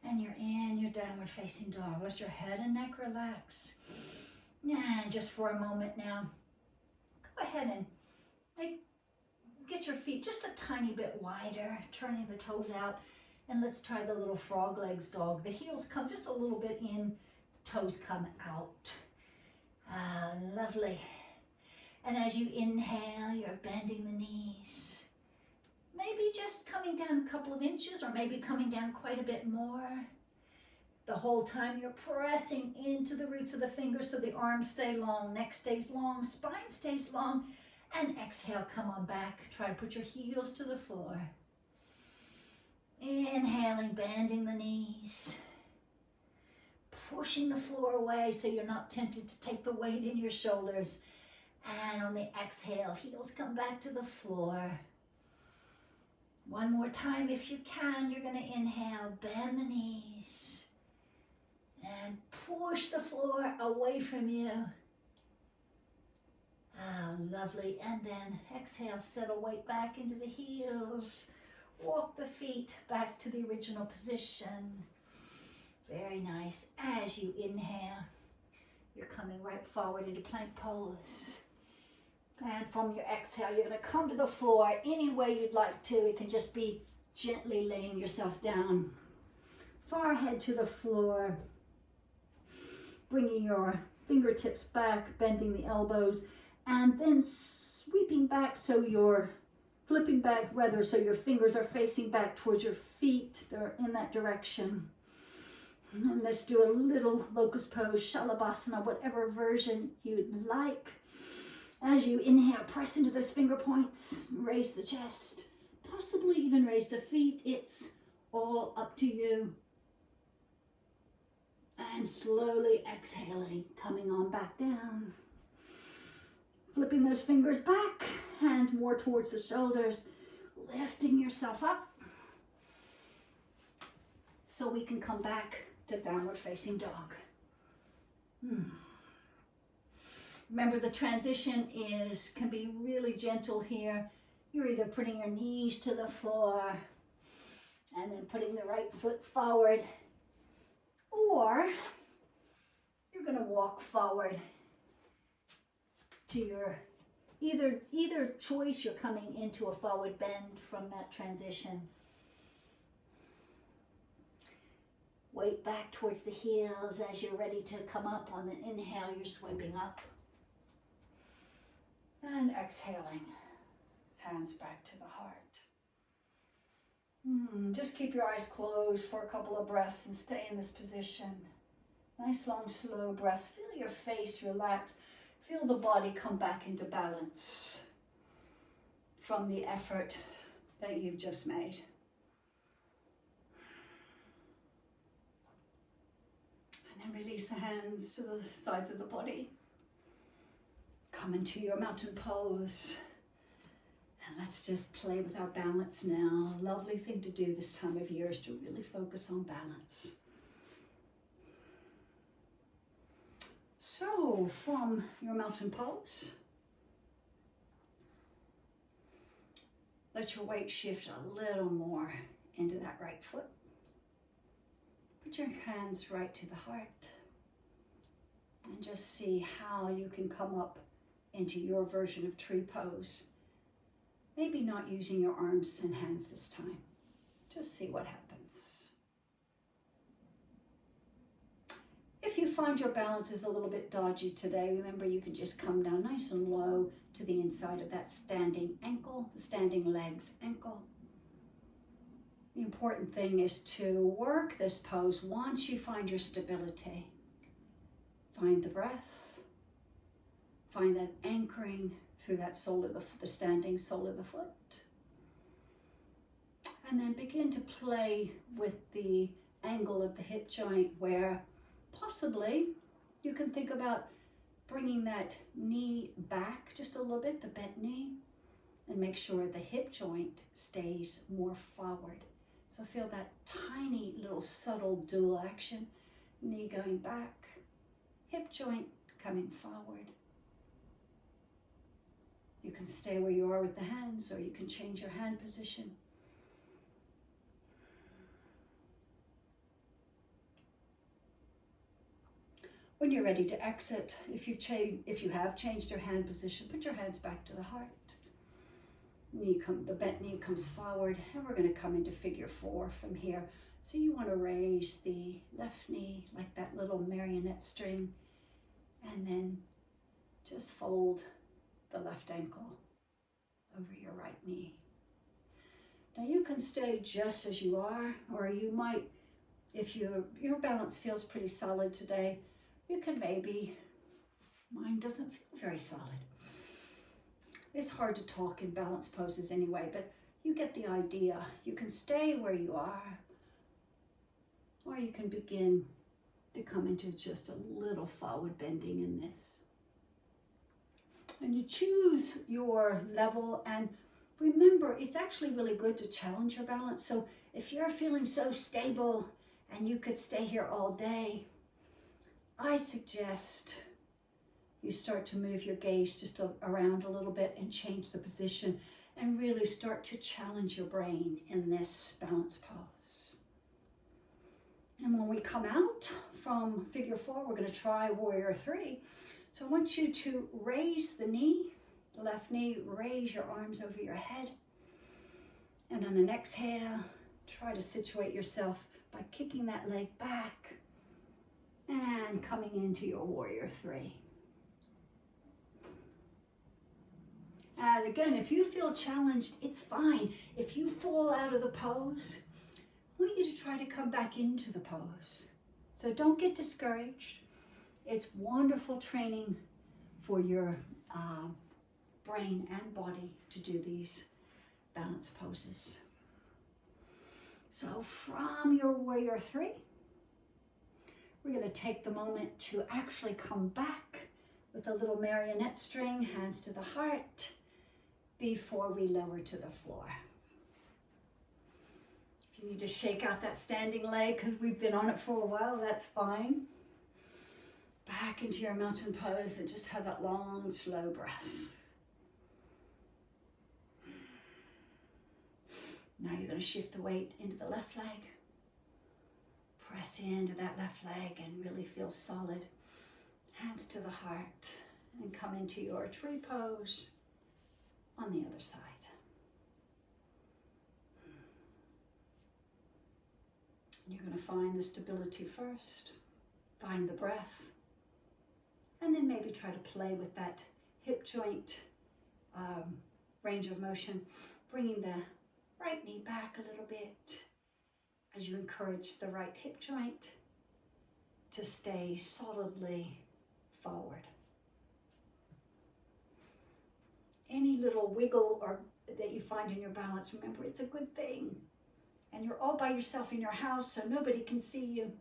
And you're in your downward facing dog. Let your head and neck relax. And just for a moment now, go ahead and get your feet just a tiny bit wider, turning the toes out. And let's try the little frog legs dog. The heels come just a little bit in, the toes come out. Ah, lovely. And as you inhale, you're bending the knees. Maybe just coming down a couple of inches or maybe coming down quite a bit more. The whole time you're pressing into the roots of the fingers so the arms stay long, neck stays long, spine stays long. And exhale, come on back. Try to put your heels to the floor. Inhaling, bending the knees. Pushing the floor away so you're not tempted to take the weight in your shoulders. And on the exhale, heels come back to the floor. One more time if you can. You're going to inhale, bend the knees. And push the floor away from you. Ah, lovely. And then exhale, settle weight back into the heels. Walk the feet back to the original position. Very nice. As you inhale, you're coming right forward into plank pose. And from your exhale, you're going to come to the floor any way you'd like to. It can just be gently laying yourself down. Forehead to the floor. Bringing your fingertips back, bending the elbows, and then sweeping back so you're flipping back rather so your fingers are facing back towards your feet. They're in that direction. And let's do a little locust pose, Shalabhasana, whatever version you'd like. As you inhale, press into those finger points, raise the chest, possibly even raise the feet. It's all up to you. And slowly exhaling, coming on back down. Flipping those fingers back, hands more towards the shoulders, lifting yourself up so we can come back to downward facing dog. Remember, the transition can be really gentle here. You're either putting your knees to the floor and then putting the right foot forward, or you're going to walk forward to your either choice. You're coming into a forward bend from that transition. Weight back towards the heels as you're ready to come up. On the inhale, you're sweeping up. And exhaling, hands back to the heart. Just keep your eyes closed for a couple of breaths and stay in this position. Nice, long, slow breaths. Feel your face relax. Feel the body come back into balance from the effort that you've just made. And then release the hands to the sides of the body. Come into your mountain pose. And let's just play with our balance now. A lovely thing to do this time of year is to really focus on balance. So, from your mountain pose, let your weight shift a little more into that right foot. Put your hands right to the heart and just see how you can come up into your version of tree pose. Maybe not using your arms and hands this time. Just see what happens. If you find your balance is a little bit dodgy today, remember you can just come down nice and low to the inside of that standing ankle, the standing legs ankle. The important thing is to work this pose once you find your stability. Find the breath. Find that anchoring through that sole of the standing sole of the foot. And then begin to play with the angle of the hip joint, where possibly you can think about bringing that knee back just a little bit, the bent knee, and make sure the hip joint stays more forward. So feel that tiny little subtle dual action, knee going back, hip joint coming forward. You can stay where you are with the hands, or you can change your hand position. When you're ready to exit, if you have changed your hand position, put your hands back to the heart. The bent knee comes forward, and we're going to come into figure 4 from here. So you want to raise the left knee like that little marionette string, and then just fold the left ankle over your right knee. Now you can stay just as you are, or you might, if your balance feels pretty solid today, you can maybe, mine doesn't feel very solid. It's hard to talk in balance poses anyway, but you get the idea. You can stay where you are, or you can begin to come into just a little forward bending in this. And you choose your level, and remember, it's actually really good to challenge your balance. So if you're feeling so stable and you could stay here all day, I suggest you start to move your gaze just around a little bit and change the position and really start to challenge your brain in this balance pose. And when we come out from figure 4, we're going to try warrior 3. So I want you to raise the knee, the left knee, raise your arms over your head. And on an exhale, try to situate yourself by kicking that leg back and coming into your warrior 3. And again, if you feel challenged, it's fine. If you fall out of the pose, I want you to try to come back into the pose. So don't get discouraged. It's wonderful training for your brain and body to do these balance poses. So from your warrior three, we're going to take the moment to actually come back with a little marionette string, hands to the heart, before we lower to the floor. If you need to shake out that standing leg because we've been on it for a while, that's fine. Back into your mountain pose and just have that long, slow breath. Now you're going to shift the weight into the left leg. Press into that left leg and really feel solid. Hands to the heart and come into your tree pose on the other side. You're going to find the stability first, find the breath, and then maybe try to play with that hip joint range of motion, bringing the right knee back a little bit as you encourage the right hip joint to stay solidly forward. Any little wiggle or that you find in your balance, remember, it's a good thing. And you're all by yourself in your house, so nobody can see you.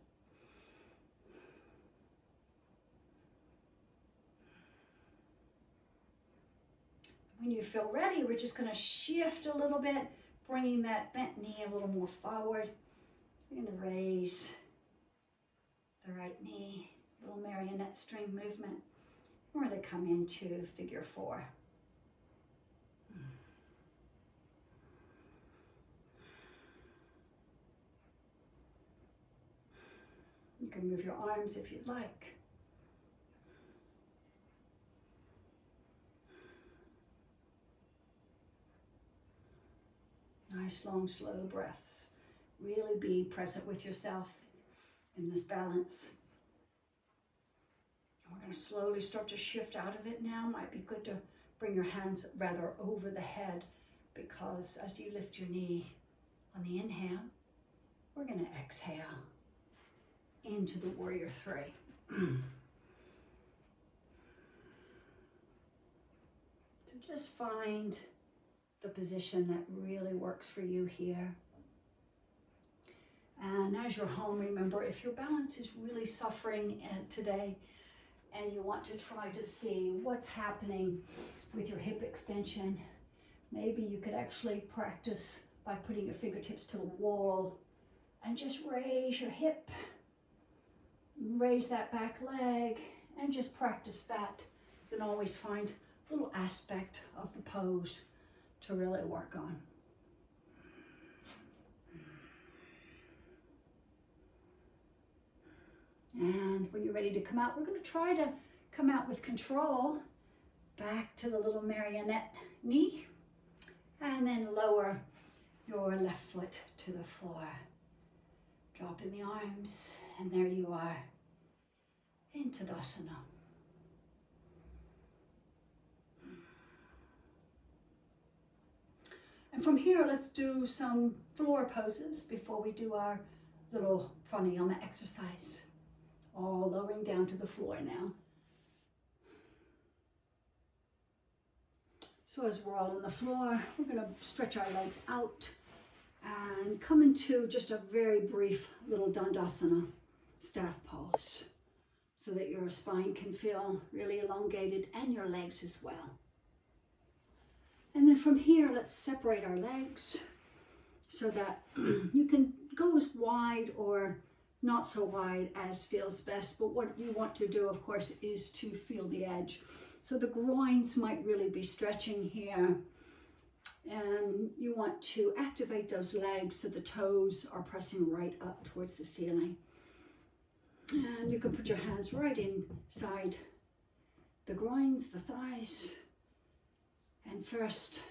When you feel ready, we're just going to shift a little bit, bringing that bent knee a little more forward. We're going to raise the right knee, little marionette string movement. We're going to come into figure four. You can move your arms if you'd like. Nice, long, slow breaths. Really be present with yourself in this balance. We're going to slowly start to shift out of it now. Might be good to bring your hands rather over the head, because as you lift your knee on the inhale, we're going to exhale into the warrior three. So just find the position that really works for you here. And as you're home, remember, if your balance is really suffering today and you want to try to see what's happening with your hip extension, maybe you could actually practice by putting your fingertips to the wall and just raise your hip, raise that back leg, and just practice that. You can always find a little aspect of the pose to really work on. And when you're ready to come out, we're going to try to come out with control. Back to the little marionette knee, and then lower your left foot to the floor. Drop in the arms, and there you are in Tadasana. And from here, let's do some floor poses before we do our little pranayama exercise. All lowering down to the floor now. So as we're all on the floor, we're going to stretch our legs out and come into just a very brief little Dandasana staff pose, so that your spine can feel really elongated and your legs as well. And then from here, let's separate our legs so that you can go as wide or not so wide as feels best. But what you want to do, of course, is to feel the edge. So the groins might really be stretching here. And you want to activate those legs so the toes are pressing right up towards the ceiling. And you can put your hands right inside the groins, the thighs. And first,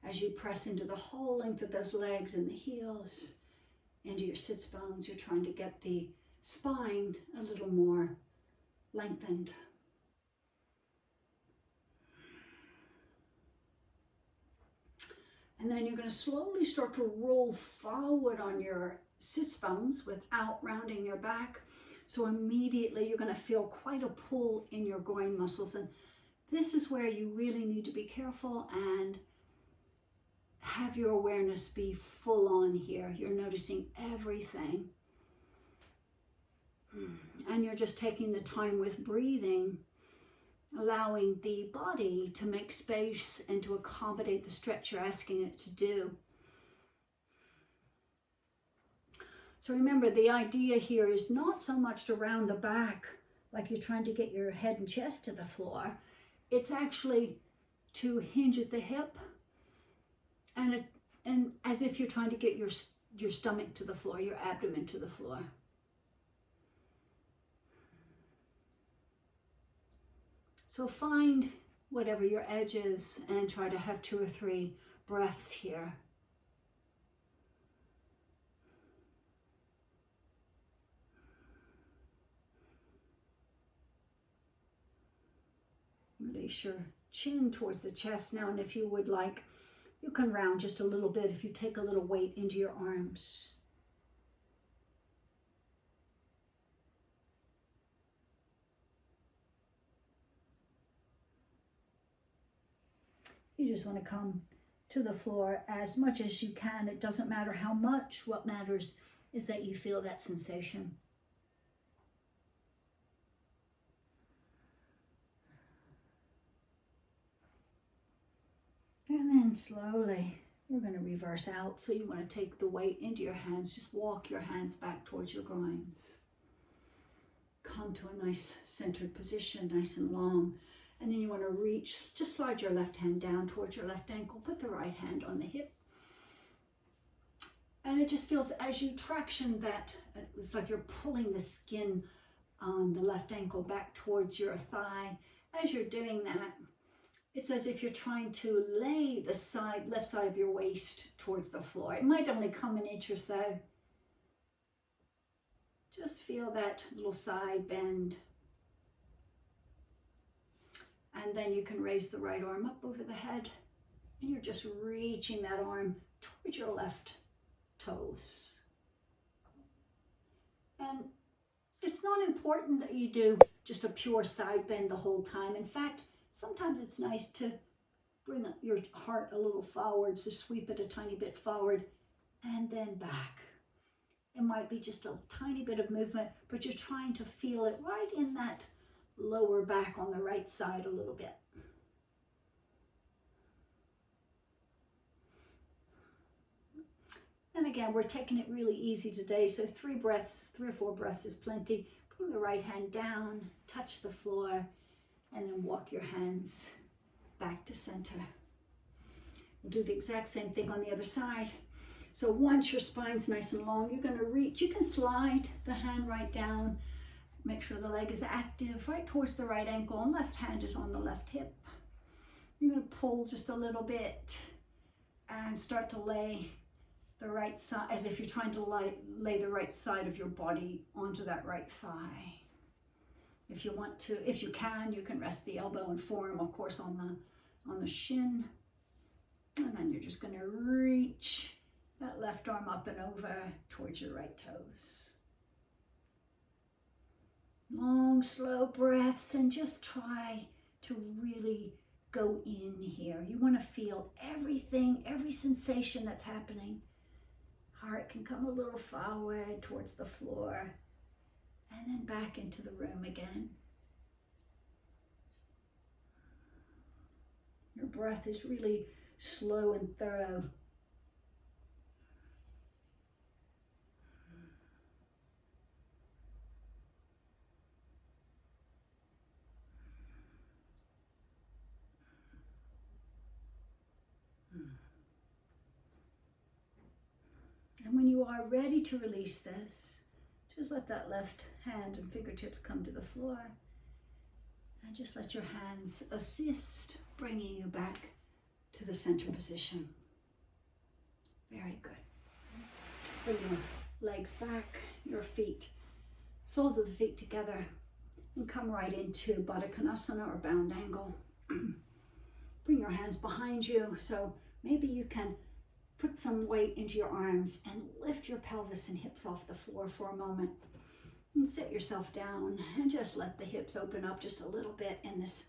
as you press into the whole length of those legs and the heels, into your sits bones, you're trying to get the spine a little more lengthened. And then you're going to slowly start to roll forward on your sits bones without rounding your back. So immediately you're going to feel quite a pull in your groin muscles. And this is where you really need to be careful and have your awareness be full on here. You're noticing everything. And you're just taking the time with breathing, allowing the body to make space and to accommodate the stretch you're asking it to do. So remember, the idea here is not so much to round the back like you're trying to get your head and chest to the floor. It's actually to hinge at the hip and as if you're trying to get your stomach to the floor, your abdomen to the floor. So find whatever your edge is and try to have 2 or 3 breaths here. Release your chin towards the chest now, and if you would like, you can round just a little bit if you take a little weight into your arms. You just want to come to the floor as much as you can. It doesn't matter how much. What matters is that you feel that sensation. And then slowly, we're going to reverse out. So you want to take the weight into your hands. Just walk your hands back towards your groins. Come to a nice centered position, nice and long. And then you want to reach, just slide your left hand down towards your left ankle. Put the right hand on the hip. And it just feels as you traction that, it's like you're pulling the skin on the left ankle back towards your thigh. As you're doing that, it's as if you're trying to lay the left side of your waist towards the floor. It might only come an inch or so. Just feel that little side bend. And then you can raise the right arm up over the head, and you're just reaching that arm towards your left toes. And it's not important that you do just a pure side bend the whole time. In fact, sometimes it's nice to bring your heart a little forward, so sweep it a tiny bit forward and then back. It might be just a tiny bit of movement, but you're trying to feel it right in that lower back on the right side a little bit. And again, we're taking it really easy today, so 3 or 4 breaths is plenty. Bring the right hand down, touch the floor, and then walk your hands back to center. We'll do the exact same thing on the other side. So once your spine's nice and long, you're going to reach. You can slide the hand right down. Make sure the leg is active right towards the right ankle, and left hand is on the left hip. You're going to pull just a little bit and start to lay the right side, as if you're trying to lay the right side of your body onto that right thigh. If you want to, if you can rest the elbow and forearm, of course, on the shin. And then you're just going to reach that left arm up and over towards your right toes. Long, slow breaths, and just try to really go in here. You want to feel everything, every sensation that's happening. Heart can come a little forward towards the floor and then back into the room again. Your breath is really slow and thorough. And when you are ready to release this, just let that left hand and fingertips come to the floor. And just let your hands assist bringing you back to the center position. Very good. Bring your legs back, your feet, soles of the feet together, and come right into Baddha Konasana, or bound angle. Bring your hands behind you, so maybe you can put some weight into your arms and lift your pelvis and hips off the floor for a moment. And sit yourself down and just let the hips open up just a little bit in this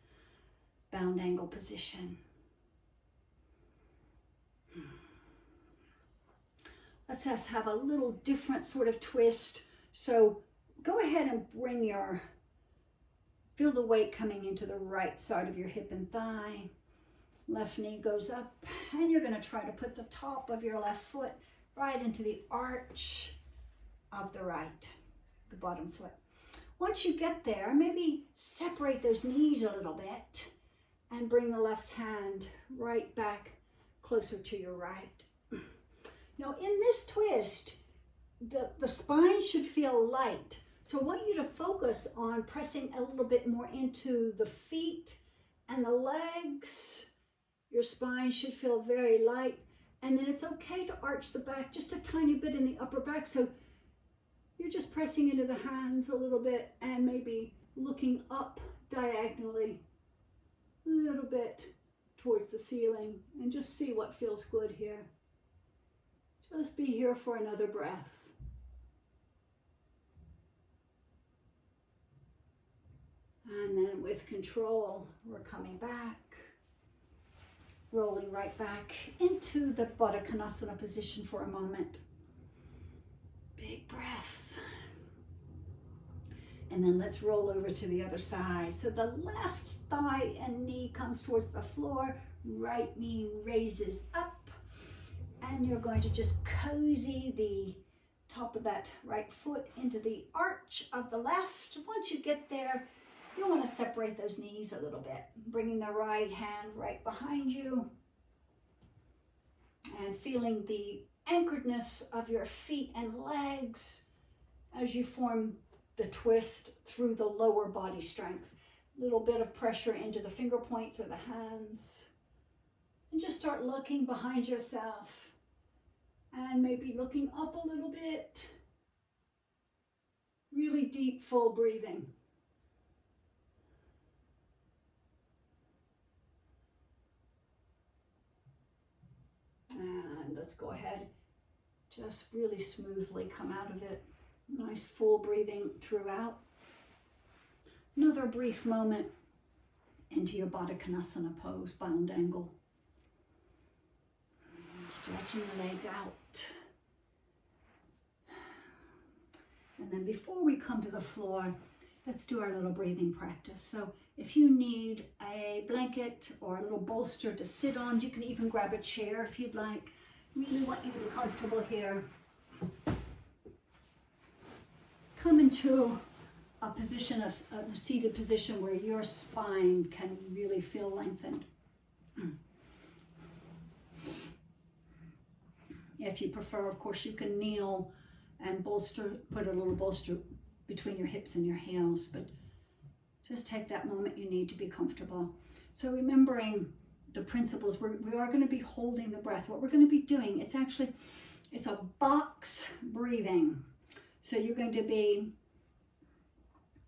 bound angle position. Let's just have a little different sort of twist. So go ahead and feel the weight coming into the right side of your hip and thigh. Left knee goes up, and you're going to try to put the top of your left foot right into the arch of the right, the bottom foot. Once you get there, maybe separate those knees a little bit and bring the left hand right back closer to your right. Now in this twist, the spine should feel light. So I want you to focus on pressing a little bit more into the feet and the legs. Your spine should feel very light. And then it's okay to arch the back just a tiny bit in the upper back. So you're just pressing into the hands a little bit and maybe looking up diagonally a little bit towards the ceiling, and just see what feels good here. Just be here for another breath. And then with control, we're coming back, rolling right back into the Baddha Konasana position for a moment. Big breath. And then let's roll over to the other side. So the left thigh and knee comes towards the floor, right knee raises up, and you're going to just cozy the top of that right foot into the arch of the left. Once you get there, you want to separate those knees a little bit, bringing the right hand right behind you and feeling the anchoredness of your feet and legs as you form the twist through the lower body strength. A little bit of pressure into the finger points or the hands. And just start looking behind yourself and maybe looking up a little bit. Really deep, full breathing. And let's go ahead. Just really smoothly come out of it. Nice full breathing throughout. Another brief moment into your Baddha Konasana pose, bound angle. Stretching the legs out. And then before we come to the floor, let's do our little breathing practice. So if you need a blanket or a little bolster to sit on, you can even grab a chair if you'd like. Really want you to be comfortable here. Come into a position of the seated position where your spine can really feel lengthened. If you prefer, of course, you can kneel and put a little bolster between your hips and your heels, but just take that moment you need to be comfortable. So remembering the principles, we are going to be holding the breath. What we're going to be doing, it's a box breathing. So you're going to be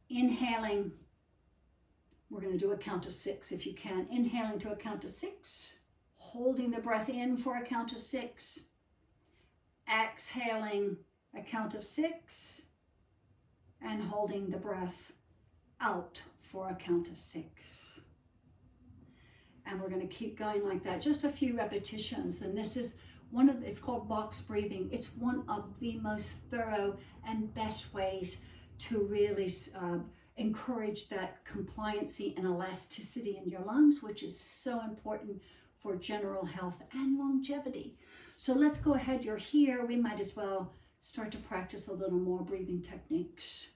inhaling. We're going to do a count of 6 if you can. Inhaling to a count of 6, holding the breath in for a count of 6, exhaling a count of 6, and holding the breath out for a count of 6. And we're going to keep going like that, just a few repetitions. And this is it's called box breathing. It's one of the most thorough and best ways to really encourage that compliancy and elasticity in your lungs, which is so important for general health and longevity. So let's go ahead. You're here. We might as well start to practice a little more breathing techniques.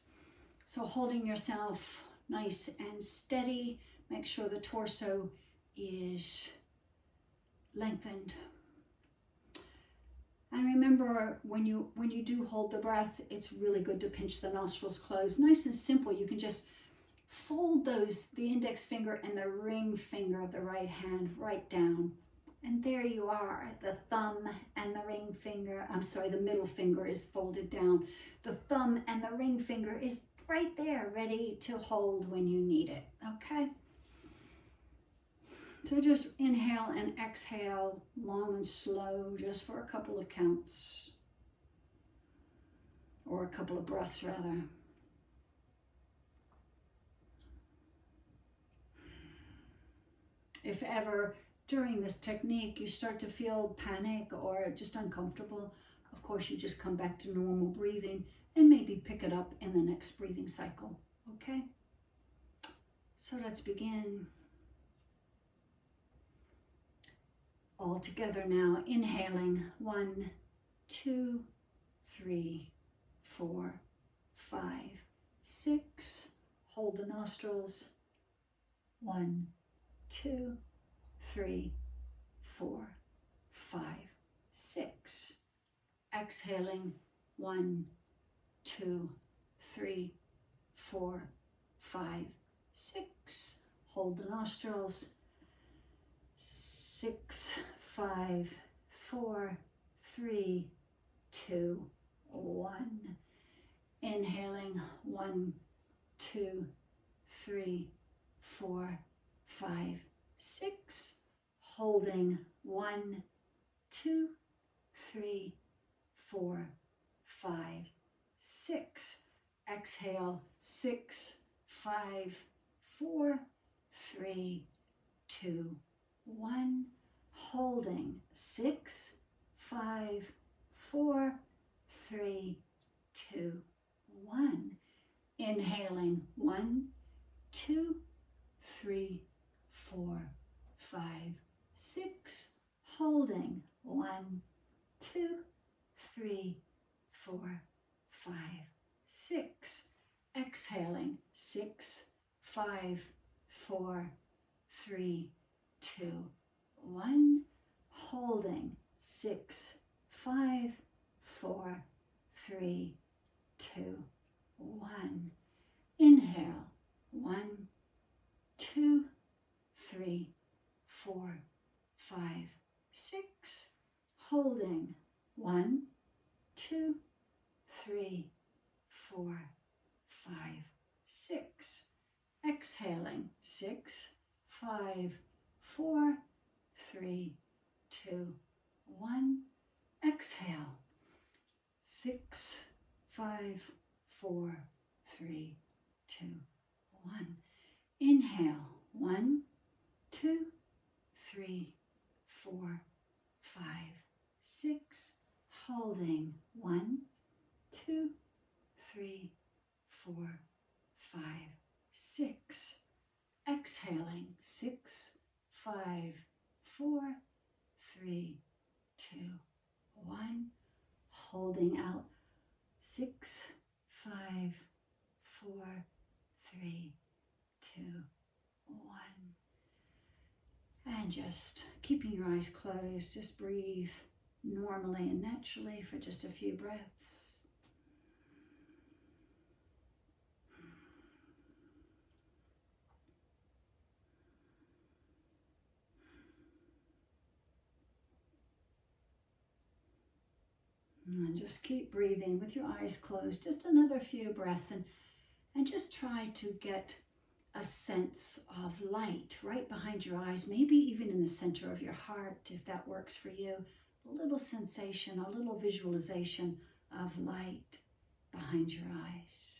So holding yourself nice and steady. Make sure the torso is lengthened. And remember, when you do hold the breath, it's really good to pinch the nostrils closed. Nice and simple. You can just fold the index finger and the ring finger of the right hand right down. And there you are. The thumb and the ring finger, the middle finger is folded down. The thumb and the ring finger is right there, ready to hold when you need it. Okay? So just inhale and exhale long and slow, just for a couple of counts, or a couple of breaths rather. If ever during this technique you start to feel panic or just uncomfortable, of course you just come back to normal breathing and maybe pick it up in the next breathing cycle, okay? So let's begin. All together now, inhaling 1, 2, 3, 4, 5, 6. Hold the nostrils. 1, 2, 3, 4, 5, 6. Exhaling 1, 2, 3, 4, 5, 6. Hold the nostrils. 6, 5, 4, 3, 2, 1. Inhaling 1, 2, 3, 4, 5, 6. Holding 1, 2, 3, 4, 5, 6. Exhale 6, 5, 4, 3, 2, 1. Holding 6, 5, 4, 3, 2, 1. Inhaling 1, 2, 3, 4, 5, 6. Holding 1, 2, 3, 4, 5, 6. Exhaling 6, 5, 4, 3, 2, 1. Holding 6, 5, 4, 3, 2, 1. Inhale 1, 2, 3, 4, 5, 6. Holding 1, 2, 3, 4, 5, 6. Exhaling 6, 5, 4, 3, 2, 1. Exhale 6, 5, 4, 3, 2, 1. Inhale 1, 2, 3, 4, 5, 6. Holding 1, 2, 3, 4, 5, 6. Exhaling 6, 5, 4, 3, 2, 1. Holding out 6, 5, 4, 3, 2, 1. And just keeping your eyes closed, just breathe normally and naturally for just a few breaths. And just keep breathing with your eyes closed, just another few breaths, and just try to get a sense of light right behind your eyes, maybe even in the center of your heart, if that works for you. A little sensation, a little visualization of light behind your eyes.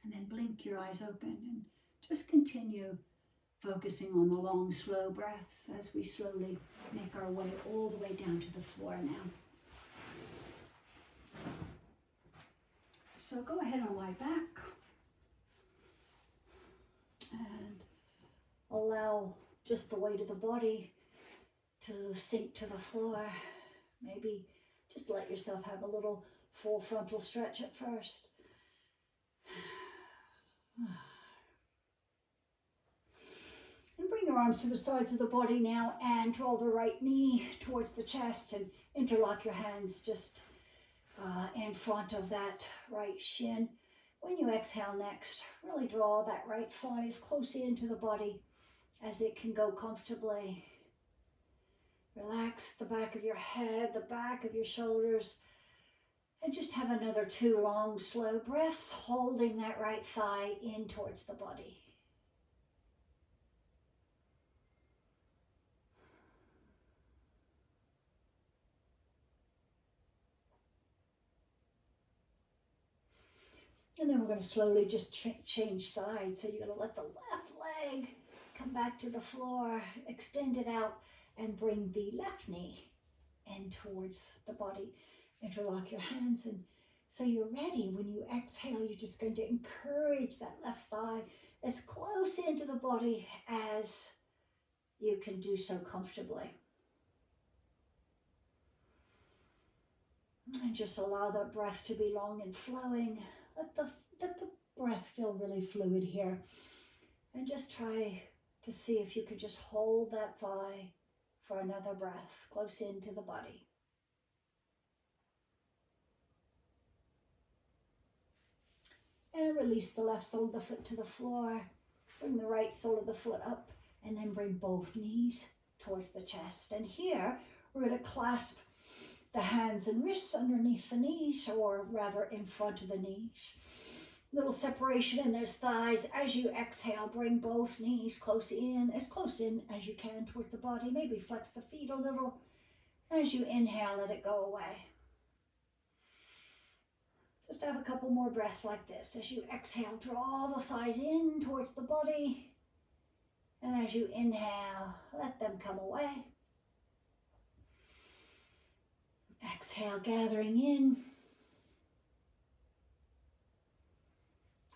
And then blink your eyes open and just continue focusing on the long, slow breaths as we slowly make our way all the way down to the floor now. So go ahead and lie back and allow just the weight of the body to sink to the floor. Maybe just let yourself have a little full frontal stretch at first. And bring your arms to the sides of the body now and draw the right knee towards the chest and interlock your hands just in front of that right shin. When you exhale next, really draw that right thigh as close into the body as it can go comfortably. Relax the back of your head, the back of your shoulders, and just have another 2 long, slow breaths, holding that right thigh in towards the body. And then we're going to slowly just change sides. So you're going to let the left leg come back to the floor, extend it out, and bring the left knee in towards the body. Interlock your hands, and so you're ready. When you exhale, you're just going to encourage that left thigh as close into the body as you can do so comfortably. And just allow the breath to be long and flowing. Let the breath feel really fluid here. And just try to see if you could just hold that thigh for another breath close into the body. And release the left sole of the foot to the floor. Bring the right sole of the foot up, and then bring both knees towards the chest. And here, we're going to clasp the hands and wrists underneath the knees, or rather in front of the knees. Little separation in those thighs. As you exhale, bring both knees close in as you can towards the body. Maybe flex the feet a little. As you inhale, let it go away. Just have a couple more breaths like this. As you exhale, draw the thighs in towards the body. And as you inhale, let them come away. Exhale, gathering in.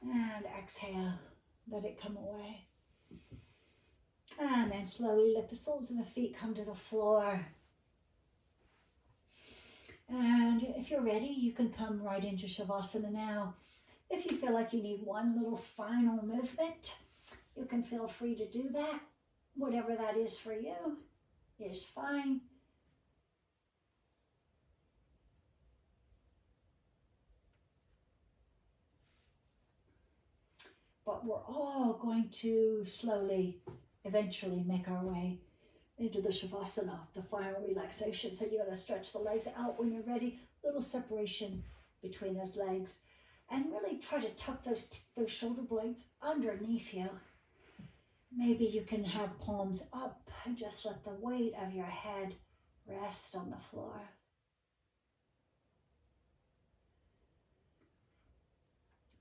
And exhale, let it come away. And then slowly let the soles of the feet come to the floor. And if you're ready, you can come right into Shavasana now. If you feel like you need one little final movement, you can feel free to do that. Whatever that is for you is fine. But we're all going to slowly, eventually make our way into the Shavasana, the final relaxation. So you're going to stretch the legs out when you're ready. Little separation between those legs. And really try to tuck those shoulder blades underneath you. Maybe you can have palms up and just let the weight of your head rest on the floor.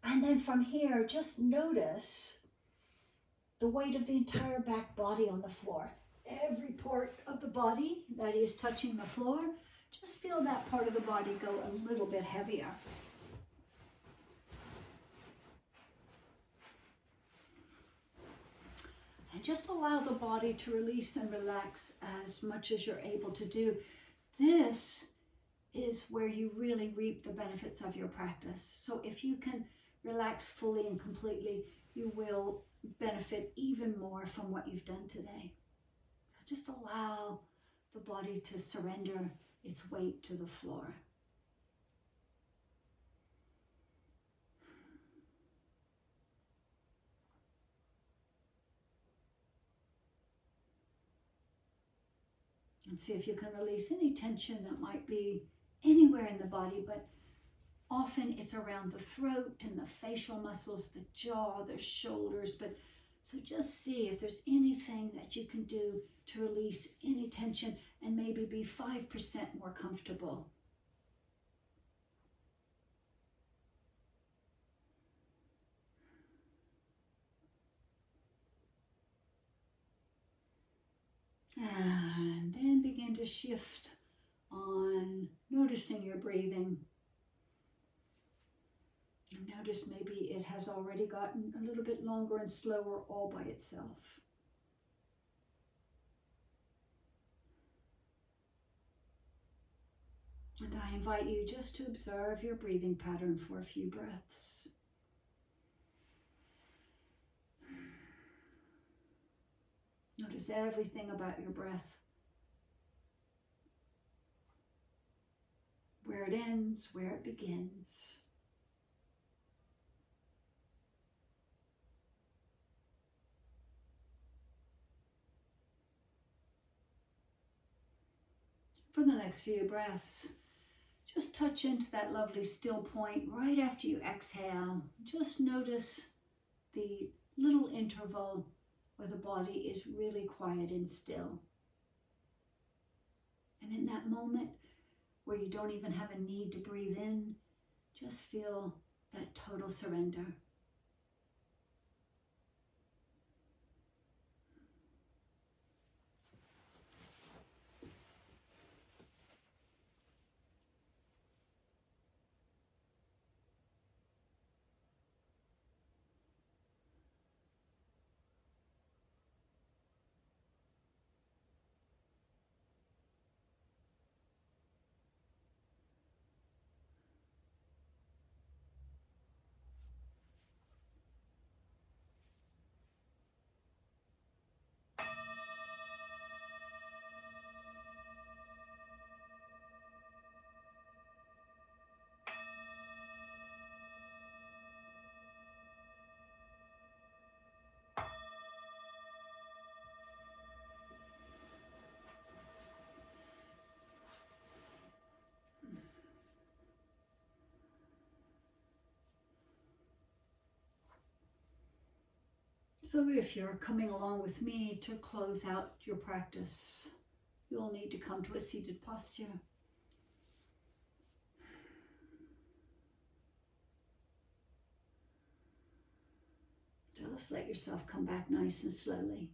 And then from here, just notice the weight of the entire back body on the floor. Every part of the body that is touching the floor, just feel that part of the body go a little bit heavier. And just allow the body to release and relax as much as you're able to do. This is where you really reap the benefits of your practice. So if you can relax fully and completely, you will benefit even more from what you've done today. So just allow the body to surrender its weight to the floor. And see if you can release any tension that might be anywhere in the body, but often it's around the throat and the facial muscles, the jaw, the shoulders. But so just see if there's anything that you can do to release any tension and maybe be 5% more comfortable. And then begin to shift on noticing your breathing. Notice maybe it has already gotten a little bit longer and slower all by itself. And I invite you just to observe your breathing pattern for a few breaths. Notice everything about your breath. Where it ends, where it begins. for the next few breaths, just touch into that lovely still point right after you exhale. Just notice the little interval where the body is really quiet and still. And in that moment where you don't even have a need to breathe in, just feel that total surrender. So if you're coming along with me to close out your practice, you'll need to come to a seated posture. Just let yourself come back nice and slowly.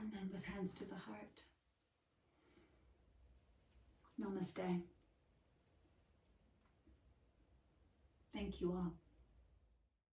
And then with hands to the heart. Namaste. Thank you all.